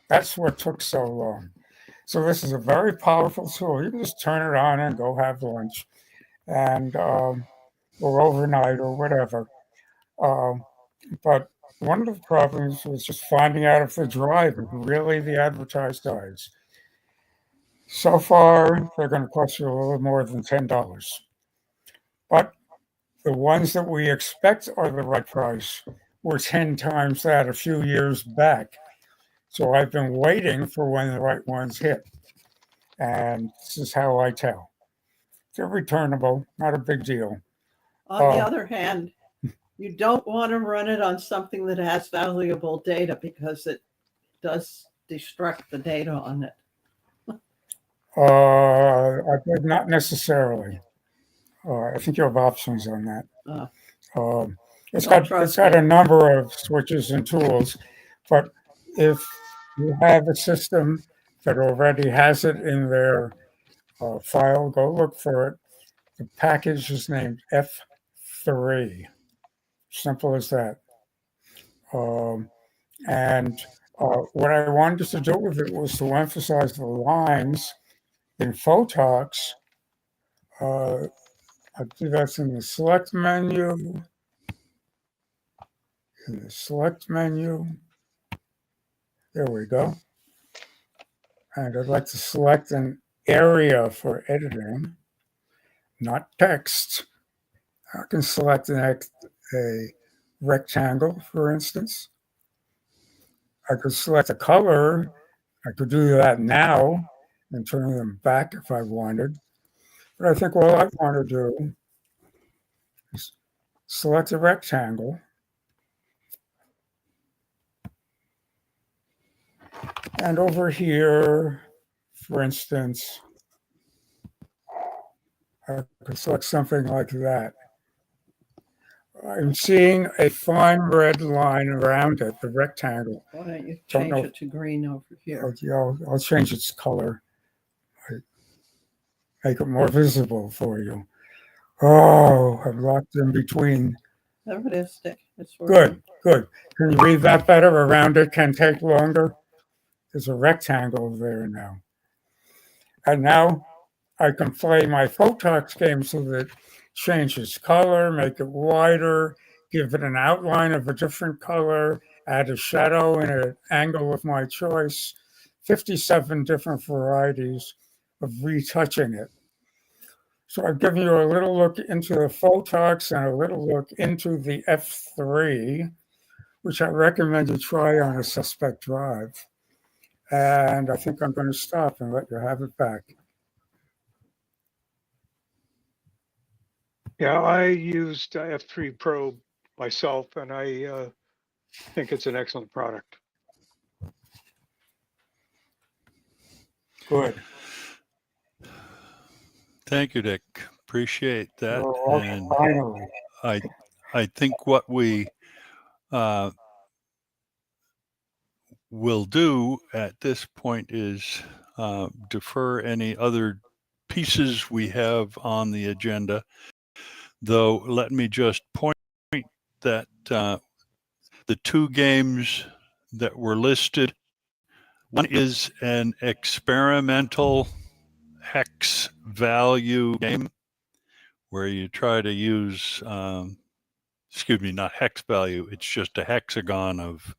That's what took so long. So this is a very powerful tool. You can just turn it on and go have lunch, and or overnight or whatever. But one of the problems was just finding out if the drive is really the advertised size. So far, they're going to cost you a little more than $10. But the ones that we expect are the right price were 10 times that a few years back. So I've been waiting for when the right ones hit. And this is how I tell. They're returnable, not a big deal. on the other hand, you don't want to run it on something that has valuable data because it does destruct the data on it. Not necessarily. I think you have options on that. It's got a number of switches and tools, but if you have a system that already has it in their file, go look for it. The package is named F3. Simple as that. And what I wanted to do with it was to emphasize the lines in Photox. I think that's in the select menu. In the select menu. There we go. And I'd like to select an area for editing, not text. I can select a rectangle, for instance. I could select a color. I could do that now and turn them back if I wanted. But I think all I want to do is select a rectangle. And over here, for instance, I could select something like that. I'm seeing a fine red line around it, the rectangle. Why don't you change it to green over here? I'll change its color. Make it more visible for you. Oh, I'm locked in between There it is, Dick. It's Good, working. good. Can you read that better? Around it can take longer. There's a rectangle there now. And now I can play my Photox game so that it changes color, make it wider, give it an outline of a different color, add a shadow in an angle of my choice. 57 different varieties of retouching it. So I've given you a little look into the Photox and a little look into the F3, which I recommend you try on a suspect drive. And I think I'm going to stop and let you have it back. Yeah, I used F3 Pro myself, and I think it's an excellent product. Good. Thank you, Dick. Appreciate that. Oh, And finally. I think what we will do at this point is defer any other pieces we have on the agenda. Though, let me just point that the two games that were listed, one is an experimental hex value game where you try to use, not hex value, it's just a hexagon of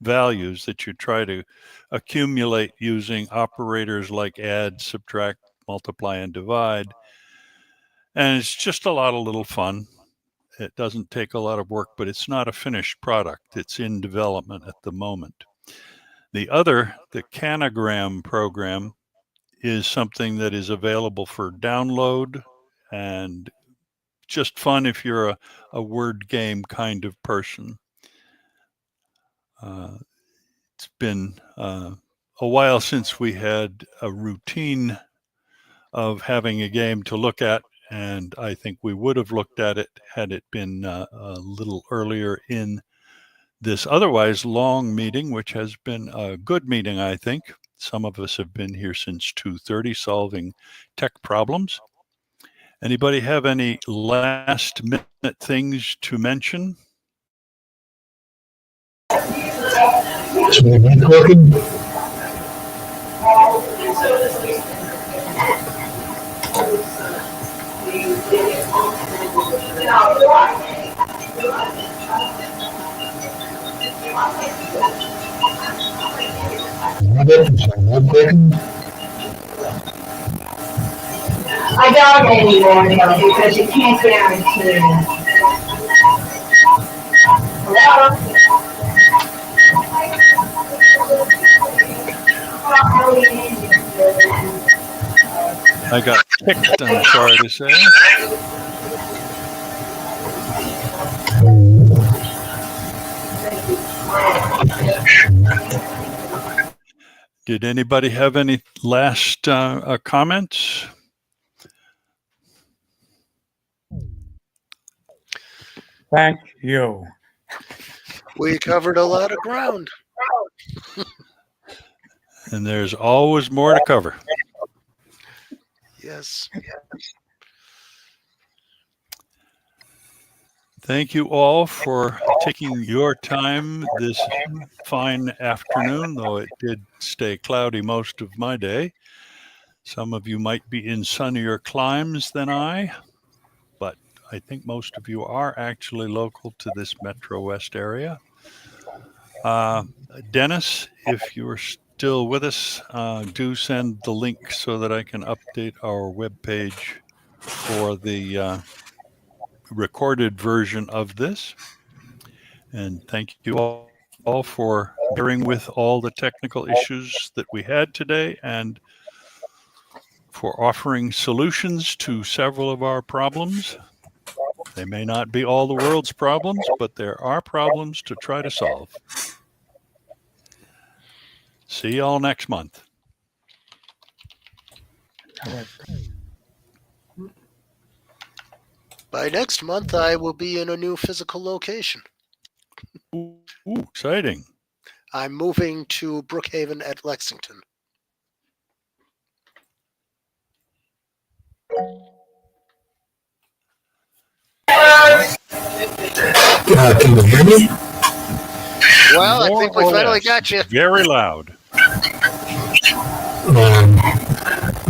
values that you try to accumulate using operators like add, subtract, multiply, and divide. And it's just a lot of little fun. It doesn't take a lot of work, but it's not a finished product. It's in development at the moment. The other, the Canagram program, is something that is available for download and just fun if you're a word game kind of person. It's been a while since we had a routine of having a game to look at, and I think we would have looked at it had it been a little earlier in this otherwise long meeting, which has been a good meeting, I think. Some of us have been here since 2:30 solving tech problems. Anybody have any last minute things to mention? Is my mic working? Is my mic working? I don't anymore, though, because you can't guarantee. Hello? I got kicked, I'm sorry to say. Did anybody have any last comments? Thank you. We covered a lot of ground. And there's always more to cover. Yes. Thank you all for taking your time this fine afternoon, though it did stay cloudy most of my day. Some of you might be in sunnier climes than I, but I think most of you are actually local to this Metro West area. Dennis, if you're still with us, do send the link so that I can update our webpage for the recorded version of this. And thank you all for bearing with all the technical issues that we had today and for offering solutions to several of our problems. They may not be all the world's problems, but there are problems to try to solve. See y'all next month. By next month, I will be in a new physical location. Ooh, exciting. I'm moving to Brookhaven at Lexington. Can you hear me? Well, I More think we or finally less. got you. Very loud.